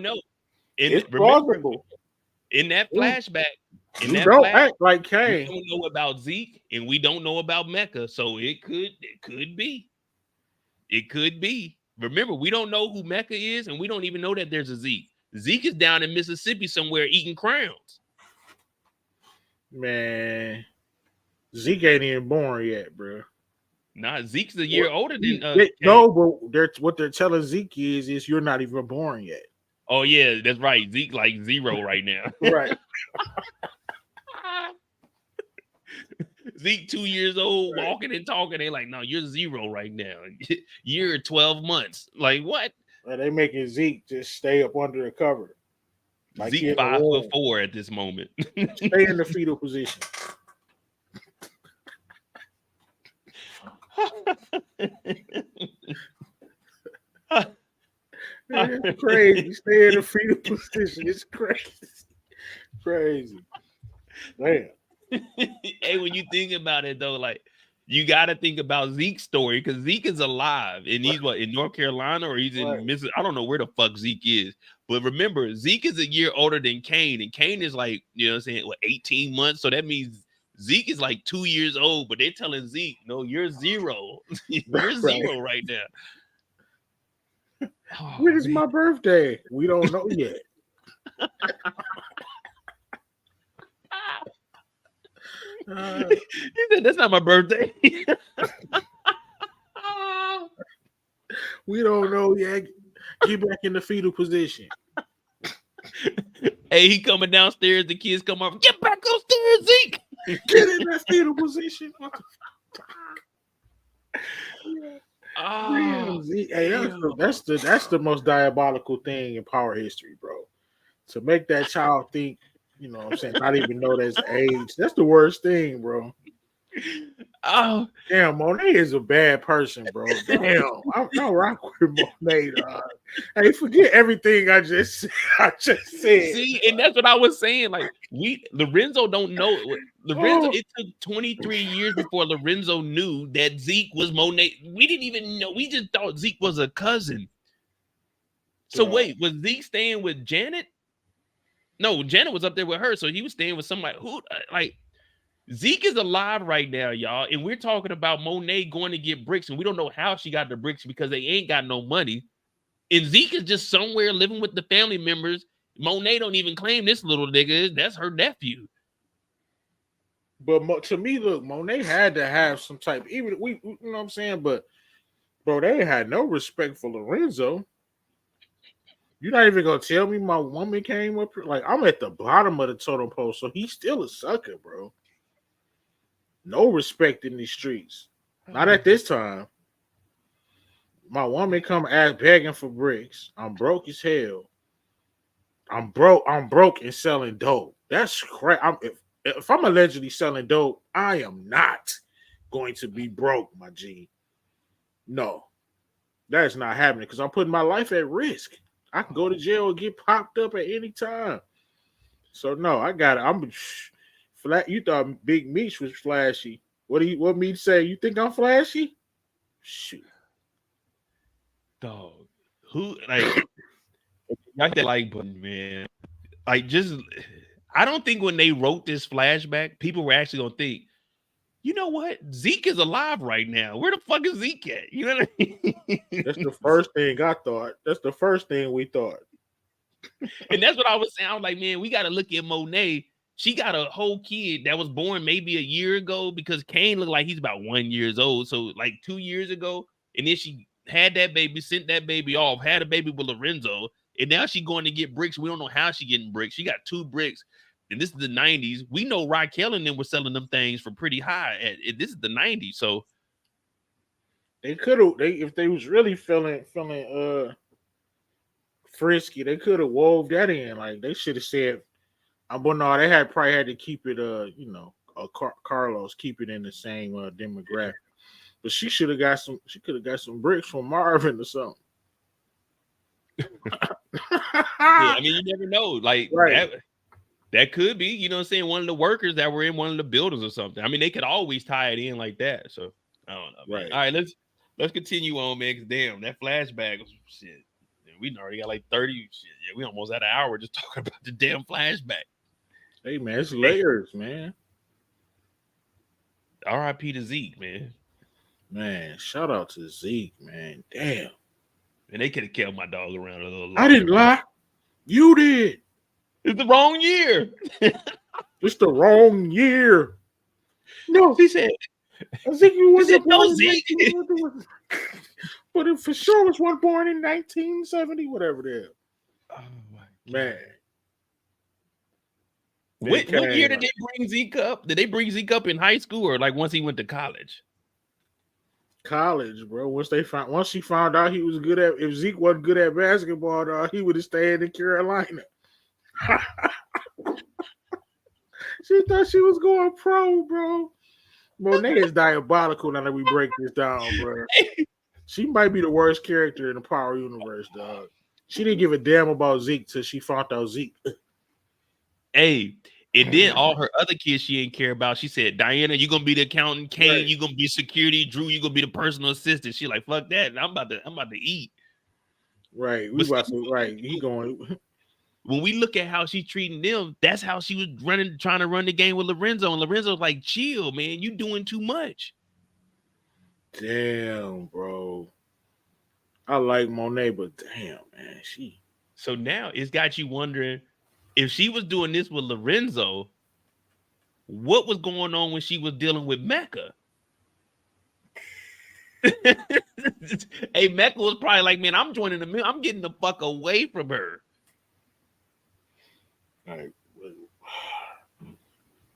know. It's Remember, plausible. in that flashback, You don't act like Kane. we don't know about Zeke and we don't know about Mecca. So it could be. It could be. Remember, we don't know who Mecca is, and we don't even know that there's a Zeke. Zeke is down in Mississippi somewhere eating crowns. Man, Zeke ain't even born yet, bro. Nah, Zeke's a year older than no, but what they're telling Zeke is you're not even born yet. Oh yeah, that's right. Zeke like 0 right now. Right. Zeke 2 years old, walking and talking. They're like, no, you're 0 right now. You're 12 months. Like what? They making Zeke just stay up under the cover. Like Zeke 5'4" at this moment. Stay in the fetal position. It's crazy. Stay in the fetal position. It's crazy. Crazy. Damn. Hey, when you think about it though, like you got to think about Zeke's story because Zeke is alive and he's in North Carolina or he's in Mississippi. I don't know where the fuck Zeke is, but remember Zeke is a year older than Kane, and Kane is like 18 months. So that means Zeke is like 2 years old, but they're telling Zeke, no, you're 0. You're 0 right now. Oh, when is my birthday? We don't know yet. He said, that's not my birthday. We don't know yet. Get back in the fetal position. Hey, he coming downstairs. The kids come up. Get back upstairs, Zeke. Get in that fetal position. Oh, hey, that's the most diabolical thing in power history, bro. To make that child think, you know what I'm saying, not even know there's age. That's the worst thing, bro. Oh, damn, Monet is a bad person, bro. Damn, I rock with Monet, dog. Hey, forget everything I just said. See, and that's what I was saying. Like, Lorenzo don't know. Lorenzo, it took 23 years before Lorenzo knew that Zeke was Monet. We didn't even know. We just thought Zeke was a cousin. So wait, was Zeke staying with Janet? No, Janet was up there with her. So he was staying with somebody who, like, Zeke is alive right now, y'all. And we're talking about Monet going to get bricks. And we don't know how she got the bricks because they ain't got no money. And Zeke is just somewhere living with the family members. Monet don't even claim this little nigga. That's her nephew. But to me, look, Monet had to have some type. Even you know what I'm saying. But bro, they had no respect for Lorenzo. You're not even gonna tell me my woman came up here. Like I'm at the bottom of the totem pole, so he's still a sucker, bro. No respect in these streets. Not at this time. My woman come begging for bricks. I'm broke as hell. I'm broke and selling dope. That's crap. If I'm allegedly selling dope, I am not going to be broke, my G. No. That's not happening because I'm putting my life at risk. I can go to jail and get popped up at any time. So no, I got it. I'm flat. You thought Big Meech was flashy. What Meech say? You think I'm flashy? Shoot. Dog. Who like that like button, man. Like just I don't think when they wrote this flashback, people were actually gonna think, you know what? Zeke is alive right now. Where the fuck is Zeke at? You know what I That's mean? the first thing I thought. That's the first thing we thought. And that's what I was saying. I was like, man, we got to look at Monet. She got a whole kid that was born maybe a year ago because Kane looked like he's about 1 year old. So like 2 years ago, and then she had that baby, sent that baby off, had a baby with Lorenzo, and now she going to get bricks. We don't know how she getting bricks. She got 2 bricks, and this is the 90s. We know Raquel and them were selling them things for pretty high. This is the 90s, so They could have. If they was really feeling frisky, they could have wove that in. Like they should have said, but no, they had probably had to keep it. Carlos keep it in the same demographic. But she should have got some. She could have got some bricks from Marvin or something. yeah, I mean, you never know. Like Right. that could be, you know what I'm saying, one of the workers that were in one of the buildings or something. I mean, they could always tie it in like that. So I don't know, man. Right. All right, let's continue on, man. Cause damn, that flashback was shit. We already got like 30 shit. Yeah, we almost had an hour just talking about the damn flashback. Hey man, it's layers, man. R.I.P. to Zeke, man. Man, shout out to Zeke, man. Damn. And they could have kept my dog around a little longer. I didn't lie. You did. It's the wrong year. It's the wrong year. No, He said, Zeke was no, Zeke. But it for sure was one born in 1970, whatever it is. Oh my Man. What year did they bring Zeke up? Did they bring Zeke up in high school or like once he went to college? College, bro. Once she found out he was good at, if Zeke wasn't good at basketball, dog, he would have stayed in Carolina. She thought she was going pro, bro. Monet is diabolical now that we break this down, bro. She might be the worst character in the Power Universe, dog. She didn't give a damn about Zeke till she found out Zeke. Hey, and then all her other kids she didn't care about. She said, Diana, you're gonna be the accountant. Kane, Right. you're gonna be security. Drew, you're gonna be the personal assistant. She like, fuck that. I'm about to eat. Right. He going. When we look at how she's treating them, that's how she was trying to run the game with Lorenzo. And Lorenzo's like, chill, man, you doing too much. Damn, bro. I like Monet, but damn, man, she. So now it's got you wondering if she was doing this with Lorenzo, what was going on when she was dealing with Mecca? Hey, Mecca was probably like, man, I'm joining the mill. I'm getting the fuck away from her. Like,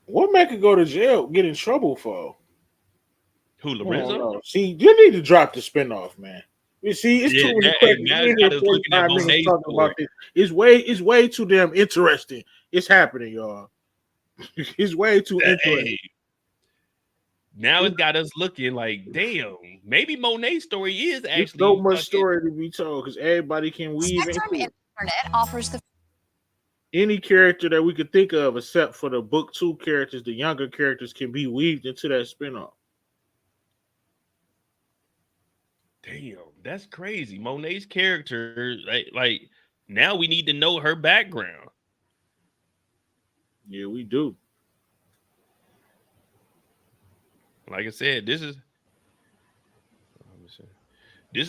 what Mecca go to jail, get in trouble for? Who, Lorenzo? See, you need to drop the spinoff, man. You see, it's too many questions. Now We're got here us looking at 45 minutes Monet's talking story. about this. It's way too damn interesting. It's happening, y'all. It's way too interesting. Hey. Now it's got us looking like, damn, maybe Monet's story is actually. There's so much story to be told because everybody can weave Spectrum into it. Internet offers the Any character that we could think of, except for the book 2 characters, the younger characters can be weaved into that spinoff. Damn, that's crazy. Monet's character, like now we need to know her background. Yeah, we do. Like I said, this is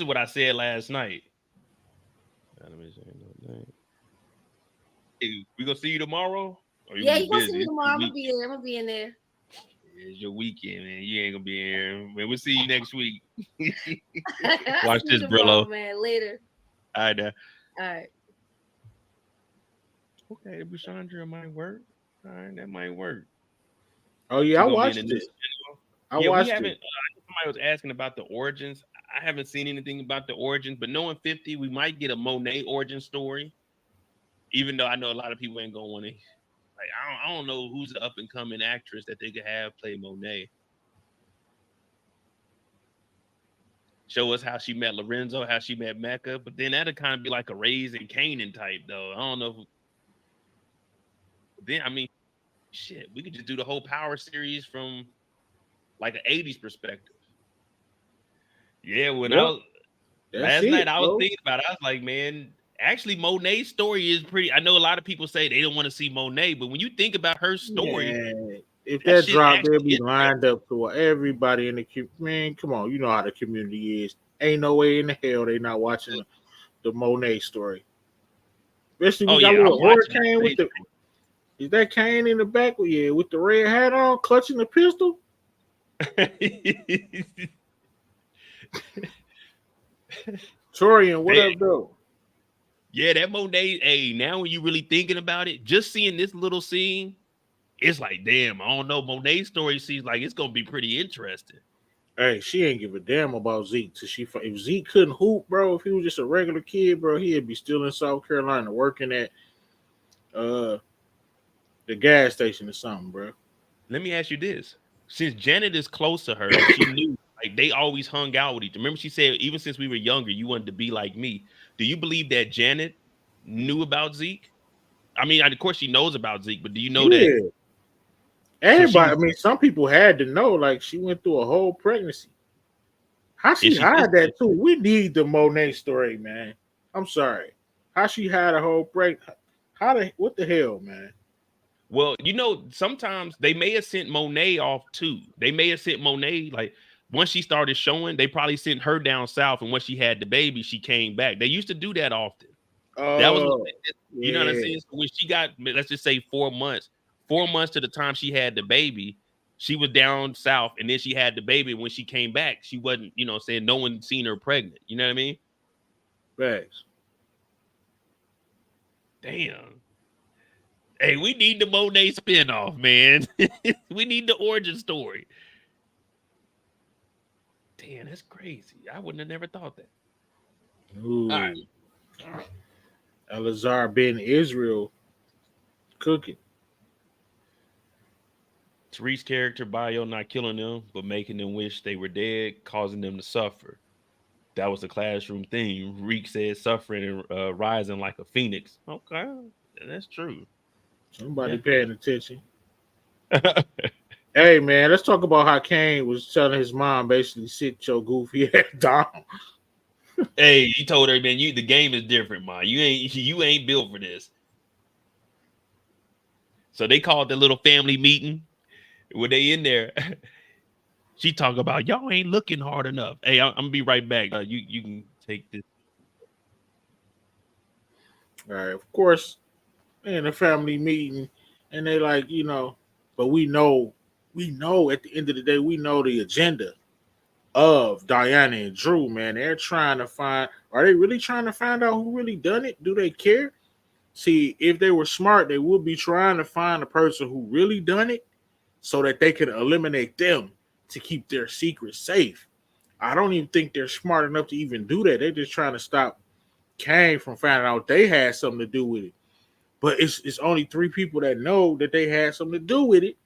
what I said last night. Hey, we gonna see you tomorrow? Yeah, you gonna see me tomorrow? I'm gonna be there. I'm gonna be in there. It's your weekend, man. You ain't gonna be here. Man, we'll see you next week. Watch this, Brillo. Man, later. All right, now. All right. Okay, Bushandra might work. All right, that might work. Oh yeah, I watched it. I watched it. Somebody was asking about the origins. I haven't seen anything about the origins, but knowing 50, we might get a Monet origin story. Even though I know a lot of people ain't gonna want to. Like, I don't know who's the up and coming actress that they could have play Monet. show us how she met Lorenzo, how she met Mecca, but then that'd kind of be like a Raising Canaan type, though. I don't know. Then I mean, shit, we could just do the whole Power series from like an '80s perspective. Yeah, when I Yep, was that's last night, it, I was bro. thinking about it. I was like, man, actually, Monet's story is pretty. I know a lot of people say they don't want to see Monet, but when you think about her story, Man, if that that shit drop, they'll actually be lined interesting. up to everybody in the man. Come on, you know how the community is. Ain't no way in the hell they not watching the Monet story. Especially Oh we got a yeah, I'm little watching the hurricane with Monet the is that Kane in the back? Yeah, with the red hat on, clutching the pistol. story. Torian, what Man, up, though? yeah, that Monet. Hey, now when you really thinking about it, just seeing this little scene, it's like, damn, I don't know. Monet's story seems like it's gonna be pretty interesting. Hey, she ain't give a damn about Zeke till she. If Zeke couldn't hoop, bro, if he was just a regular kid, bro, he'd be still in South Carolina working at uh the gas station or something, bro. Let me ask you this: since Janet is close to her and she knew, like they always hung out with each other. Remember, she said even since we were younger, you wanted to be like me. Do you believe that Janet knew about Zeke? I mean, of course she knows about Zeke, but do you know that? Yeah, So she everybody. was, I mean, some people had to know. Like she went through a whole pregnancy. How and she she just hide that too? We need the Monet story, man. I'm sorry. How she hide a whole break? How the what the hell, man? well, sometimes they may have sent Monet off too. They may have sent Monet like once she started showing, they probably sent her down south, and once she had the baby, she came back. They used to do that often. That was, Oh, you know what I'm yeah. saying? So when she got, let's just say 4 months, 4 months to the time she had the baby, she was down south, and then she had the baby. When she came back, she wasn't, saying no one seen her pregnant. You know what I mean? Facts. Damn. Hey, we need the Monet spinoff, man. We need the origin story. Damn, that's crazy. I wouldn't have never thought that. All right. Ooh. Elazar ben Israel cooking. Tariq's character bio not killing them, but making them wish they were dead, causing them to suffer. That was the classroom theme. Reek said suffering and rising like a phoenix. Okay, that's true. Somebody Yeah. paying attention. Hey man, let's talk about how Kane was telling his mom basically sit your goofy ass down. Hey, he told her, man, the game is different, man. You ain't built for this. So they called the little family meeting. When they in there, she talk about y'all ain't looking hard enough. Hey, I'm gonna be right back. You can take this. All right, of course, in a family meeting, and they like, but we know at the end of the day, we know the agenda of Diana and Drew, man. They're trying to find, are they really trying to find out who really done it? Do they care? See, if they were smart, they would be trying to find the person who really done it so that they can eliminate them to keep their secret safe. I don't even think they're smart enough to even do that. They're just trying to stop Kane from finding out they had something to do with it. But it's only three people that know that they had something to do with it.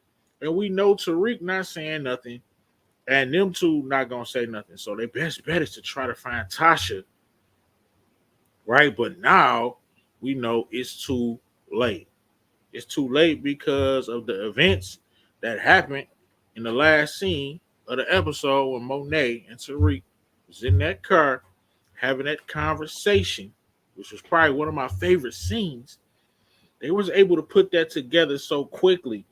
And we know Tariq not saying nothing. And them two not gonna say nothing. So their best bet is to try to find Tasha, right? But now we know it's too late. It's too late because of the events that happened in the last scene of the episode when Monet and Tariq was in that car having that conversation, which was probably one of my favorite scenes. They was able to put that together so quickly.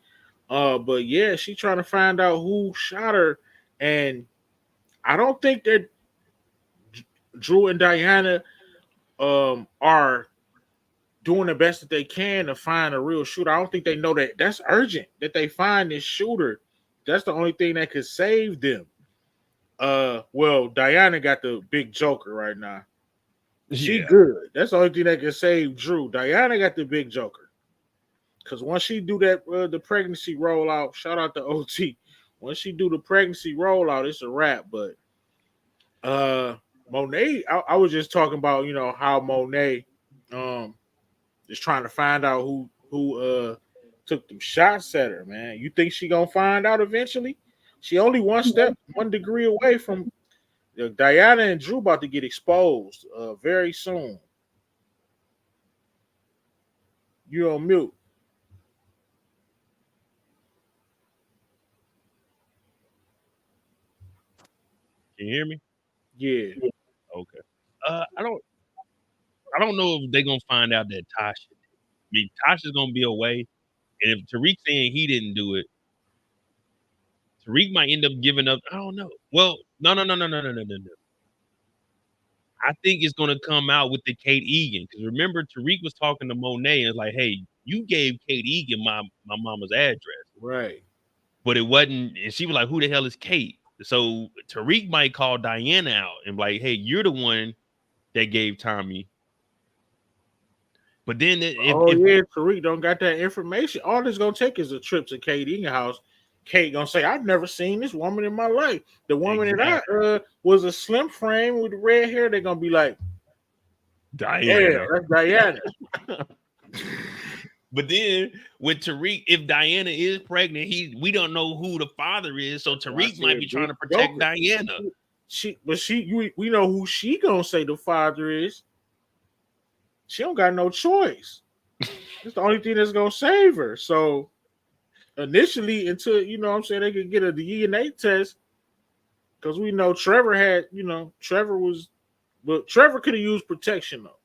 But yeah, she trying to find out who shot her, and I don't think that Drew and Diana are doing the best that they can to find a real shooter. I don't think they know that that's urgent that they find this shooter. That's the only thing that could save them. Well, Diana got the big joker right now. She Yeah. good. That's the only thing that can save Drew. Diana got the big joker. Cause once she do that, the pregnancy rollout. Shout out to OT. Once she do the pregnancy rollout, it's a wrap. But uh, Monet, I was just talking about how Monet um is trying to find out who took them shots at her. Man, you think she gonna find out eventually? She only one degree away from Diana and Drew about to get exposed very soon. You're on mute. Can you hear me? Yeah. Okay. I don't know if they're gonna find out that Tasha. I mean, Tasha's gonna be away, and if Tariq saying he didn't do it, Tariq might end up giving up. I don't know. Well, no. I think it's gonna come out with the Kate Egan because remember Tariq was talking to Monet and was like, "Hey, you gave Kate Egan my mama's address, Right. but it wasn't." And she was like, "Who the hell is Kate?" So Tariq might call Diana out and be like, "Hey, you're the one that gave Tommy." But then Oh if yeah, Tariq don't got that information. All it's gonna take is a trip to Kate Egan house. Kate gonna say, "I've never seen this woman in my life." The woman that exactly I was a slim frame with red hair. They're gonna be like, "Yeah, Diana. that's Diana." But then with Tariq, if Diana is pregnant, we don't know who the father is, so So I Tariq might said, be trying "Big to protect Joker." Diana. We know who she gonna say the father is. She don't got no choice. It's the only thing that's gonna save her. So initially, until what I'm saying, they could get a DNA test, because we know Trevor had, Trevor was, but Trevor could have used protection though.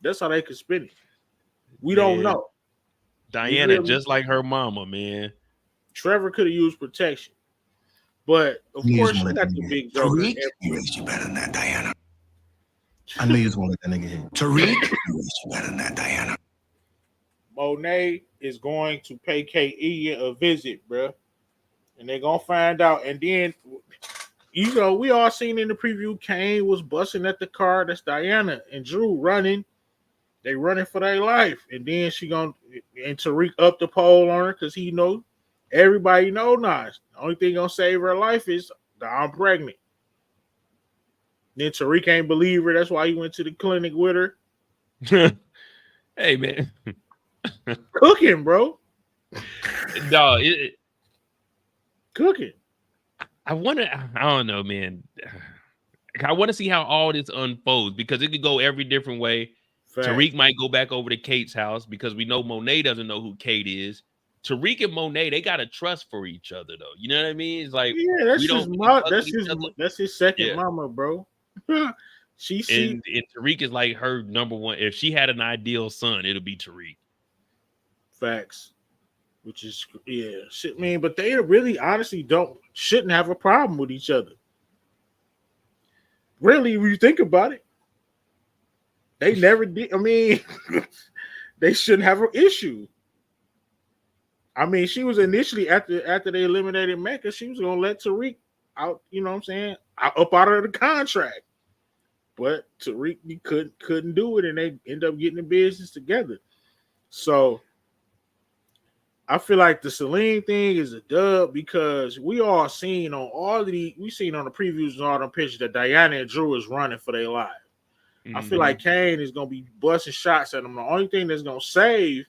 That's how they could spin it. We don't Man, know. You Diana, feel me? just like her mama, man. Trevor could have used protection, but of I knew you was course gonna she let got that the nigga big hit. Joker. Tariq, he raised you better than that, Diana. I knew you was gonna let that nigga hit. Tariq, he raised you better than that, Diana. Monet is going to pay K.E. a visit, bro, and they're gonna find out. And then, we all seen in the preview, Kane was busting at the car. That's Diana and Drew running. They running for their life, and then and Tariq up the pole on her because he know everybody know now. The only thing gonna save her life is that I'm pregnant. Then Tariq ain't believe her. That's why he went to the clinic with her. Hey, man. Cooking, bro. Dog, Cooking. I don't know, man. I want to see how all this unfolds because it could go every different way. Fact. Tariq might go back over to Kate's house because we know Monet doesn't know who Kate is. Tariq and Monet, they got a trust for each other, though. You know what I mean? It's like Yeah, we that's don't his really mom. fuck with each other. That's his second Yeah. mama, bro. she And Tariq is like her number one. If she had an ideal son, it'll be Tariq. Facts. Which is shit. I mean, but they really honestly shouldn't have a problem with each other. Really, when you think about it, they never did. I mean, they shouldn't have an issue. I mean, she was initially after they eliminated Mecca, she was gonna let Tariq out. You know what I'm saying? Up out of the contract, but Tariq couldn't do it, and they end up getting the business together. So I feel like the Celine thing is a dub because we all seen on we seen on the previews and all the pictures that Diana and Drew is running for their lives. I feel like Kane is gonna be busting shots at them. The only thing that's gonna save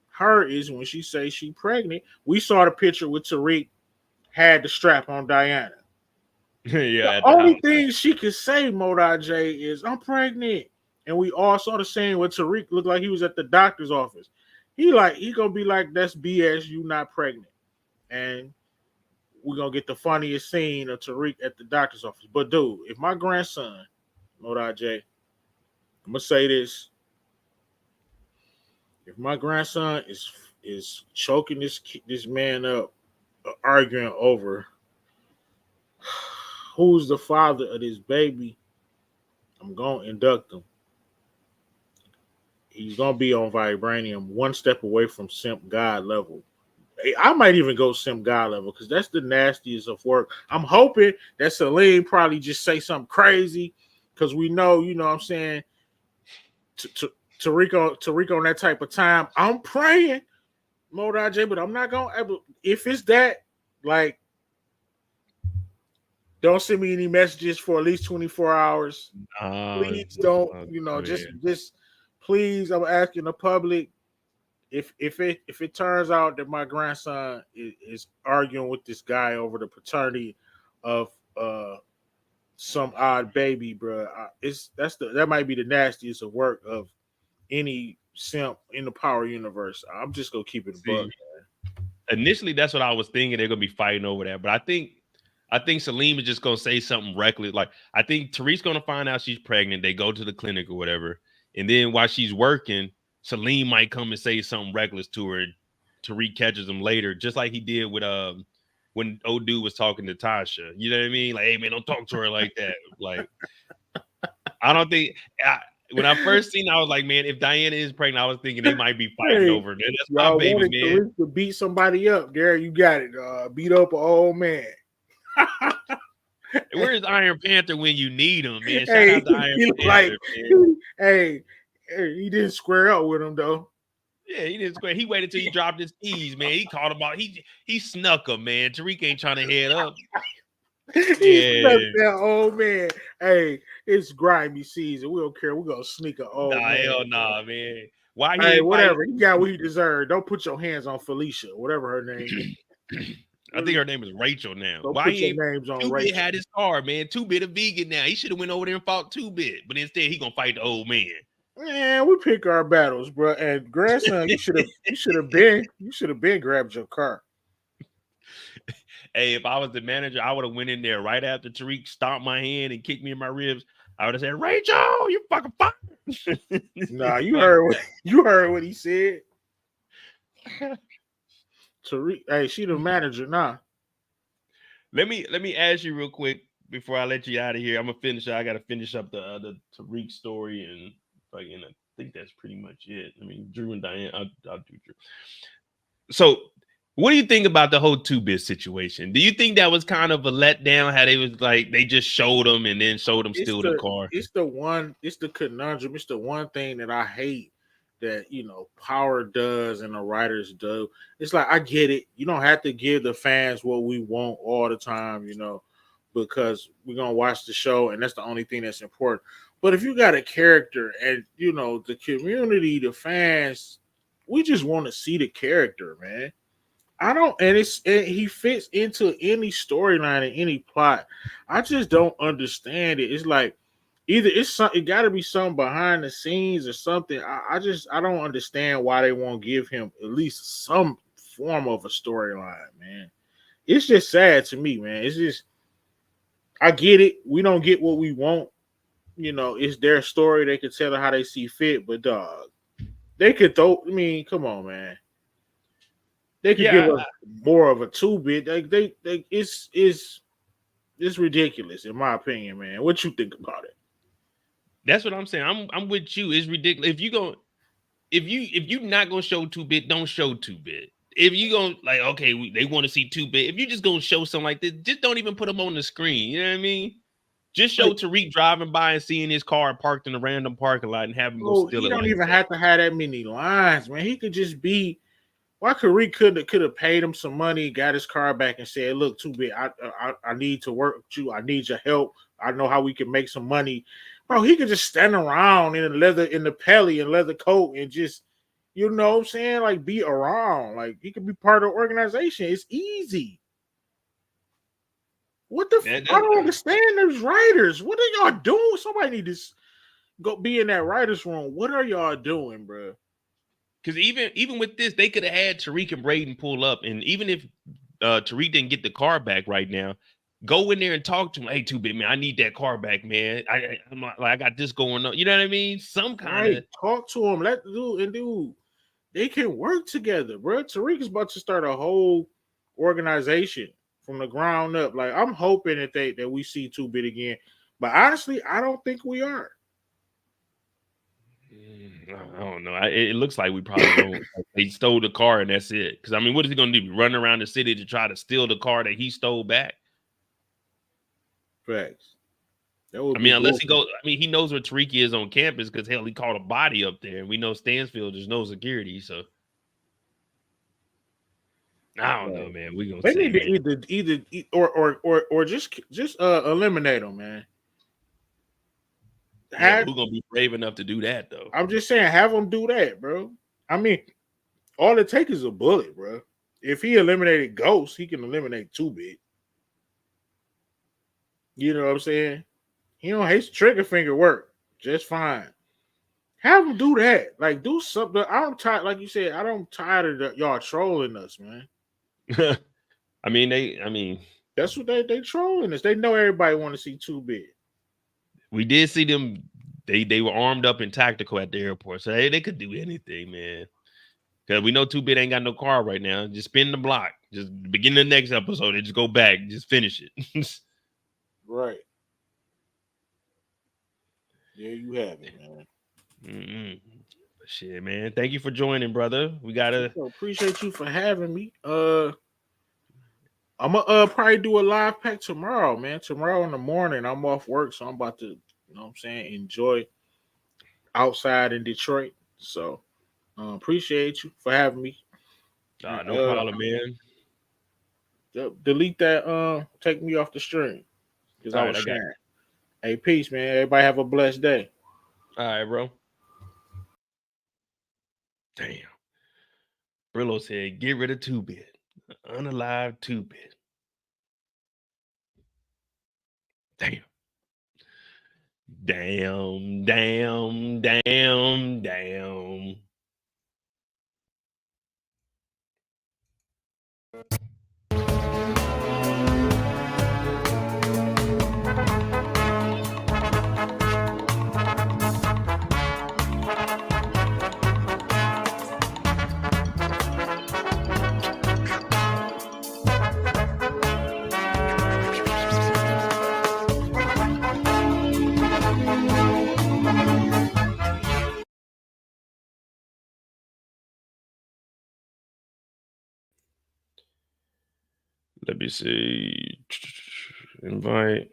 her is when she says she pregnant. We saw the picture with Tariq had the strap on Diana. Yeah. The only thing she could say, MoedotJ, is I'm pregnant. And we all saw the scene where Tariq looked like he was at the doctor's office. He gonna be like, that's BS, you not pregnant. And we're gonna get the funniest scene of Tariq at the doctor's office. But dude, if my grandson, MoedotJ, I'm gonna say this. If my grandson is choking this man up, arguing over who's the father of this baby, I'm gonna induct him. He's gonna be on vibranium, one step away from simp god level. I might even go simp god level because that's the nastiest of work. I'm hoping that Celine probably just say something crazy because we know, you know what I'm saying, Tariq on that type of time. I'm praying, MoedotJ, but I'm not gonna ever. If it's that, like, don't send me any messages for at least 24 hours. Please don't, just please. I'm asking the public. If it turns out that my grandson is arguing with this guy over the paternity of some odd baby, bro. That might be the nastiest of work of any simp in the Power universe. I'm just gonna keep it a buck. Initially, that's what I was thinking. They're gonna be fighting over that, but I think Salim is just gonna say something reckless. Like I think Tariq's gonna find out she's pregnant. They go to the clinic or whatever, and then while she's working, Salim might come and say something reckless to her. Tariq catches him later, just like he did with when old dude was talking to Tasha. You know what I mean? Like, hey man, don't talk to her like that. Like, I don't think. When I first seen it, I was like, man, if Diana is pregnant, I was thinking they might be fighting over that. That's my baby, man. Tariq to beat somebody up, there you got it. Beat up an old man. Where's Iron Panther when you need him, man? Shout out to Iron Panther, man. Hey, he didn't square up with him though. Yeah, he didn't square. He waited till he dropped his keys, man. He called him out. He snuck him, man. Tariq ain't trying to head up. He snuck that old man. Hey, it's grimy season. We don't care. We're gonna sneak an old man. Hell nah, man. Why he hey, whatever. He got what he deserved. Don't put your hands on Felicia, whatever her name is. I think her name is Rachel now. Don't Why put he your ain't names on 2-Bit Rachel. had his car, man. 2-Bit a vegan now. He should have went over there and fought 2-Bit, but instead he gonna fight the old man. Man, we pick our battles, bro. And grandson, you should have been grabbed your car. Hey, if I was the manager, I would have went in there right after Tariq stomped my hand and kicked me in my ribs. I would have said, Rachel, you fucking fired. Nah, you heard what he said. Tariq, hey, she the manager, nah. Let me ask you real quick before I let you out of here. I'm gonna finish. I gotta finish up the Tariq story, and I think that's pretty much it. I mean, Drew and Diane, I'll do Drew. So, what do you think about the whole 2-Bit situation? Do you think that was kind of a letdown? How they was like they just showed them and then showed them steal the car? It's the conundrum. It's the one thing that I hate that Power does and the writers do. It's like I get it. You don't have to give the fans what we want all the time, because we're gonna watch the show and that's the only thing that's important. But if you got a character and the community, the fans, we just want to see the character, man. He fits into any storyline and any plot. I just don't understand it. It's like either it got to be something behind the scenes or something. I don't understand why they won't give him at least some form of a storyline, man. It's just sad to me, man. It's just I get it. We don't get what we want. It's their story. They can tell it how they see fit, but dog, they could throw. I mean, come on, man. They could give us more of a 2-Bit. It's ridiculous in my opinion, man. What you think about it? That's what I'm saying. I'm with you. It's ridiculous. If you not gonna show 2-Bit, don't show 2-Bit. If you gonna like, okay, they want to see 2-Bit. If you just gonna show something like this, just don't even put them on the screen. You know what I mean? Just show Tariq driving by and seeing his car parked in a random parking lot and have him go steal it. He don't even have to have that many lines, man. He could just be. Why Tariq could have paid him some money, got his car back, and said, "Look, 2-Bit, I need to work with you. I need your help. I know how we can make some money." Bro, he could just stand around in the pelly and leather coat and just, what I'm saying, like be around. Like he could be part of the organization. It's easy. What the? I don't understand those writers. What are y'all doing? Somebody need to go be in that writers' room. What are y'all doing, bro? Because even with this, they could have had Tariq and Braden pull up, and even if Tariq didn't get the car back right now, go in there and talk to him. Hey, 2-Bit, man, I need that car back, man. I'm not, like I got this going on. You know what I mean? Some kind of talk to him. Let dude. They can work together, bro. Tariq is about to start a whole organization from the ground up. Like I'm hoping that we see 2-Bit again, but honestly, I don't think we are. I don't know. It looks like we probably don't. They stole the car and that's it. Because I mean, what is he going to do? Run around the city to try to steal the car that he stole back? Facts. I mean, unless he goes. I mean, he knows where Tariq is on campus because hell, he caught a body up there, and we know Stansfield there's no security. So I don't know, man. We gonna they need to either or just eliminate him, man. Who's gonna be brave enough to do that though? I'm just saying, have him do that, bro. I mean, all it takes is a bullet, bro. If he eliminated Ghost, he can eliminate 2-Bit. You know what I'm saying? his trigger finger work just fine. Have him do that. Like, do something. I'm tired. Like you said, I'm tired of y'all trolling us, man. I mean, that's what they trolling us. They know everybody want to see 2-Bit. We did see them. They were armed up and tactical at the airport, so they could do anything, man. Because we know 2-Bit ain't got no car right now. Just spin the block. Just begin the next episode and just go back. Just finish it. Right. There you have it, man. Shit, man. Thank you for joining, brother. We gotta appreciate you for having me. I'm gonna probably do a live pack tomorrow, man. Tomorrow in the morning, I'm off work, so I'm about to, enjoy outside in Detroit. So appreciate you for having me. No problem, man. Delete that. Take me off the stream because I was sharing. Hey, peace, man. Everybody have a blessed day. All right, bro. Damn. Brillo said, "Get rid of 2-Bit. Unalive 2-Bit." Damn. Damn. Let me see. Invite.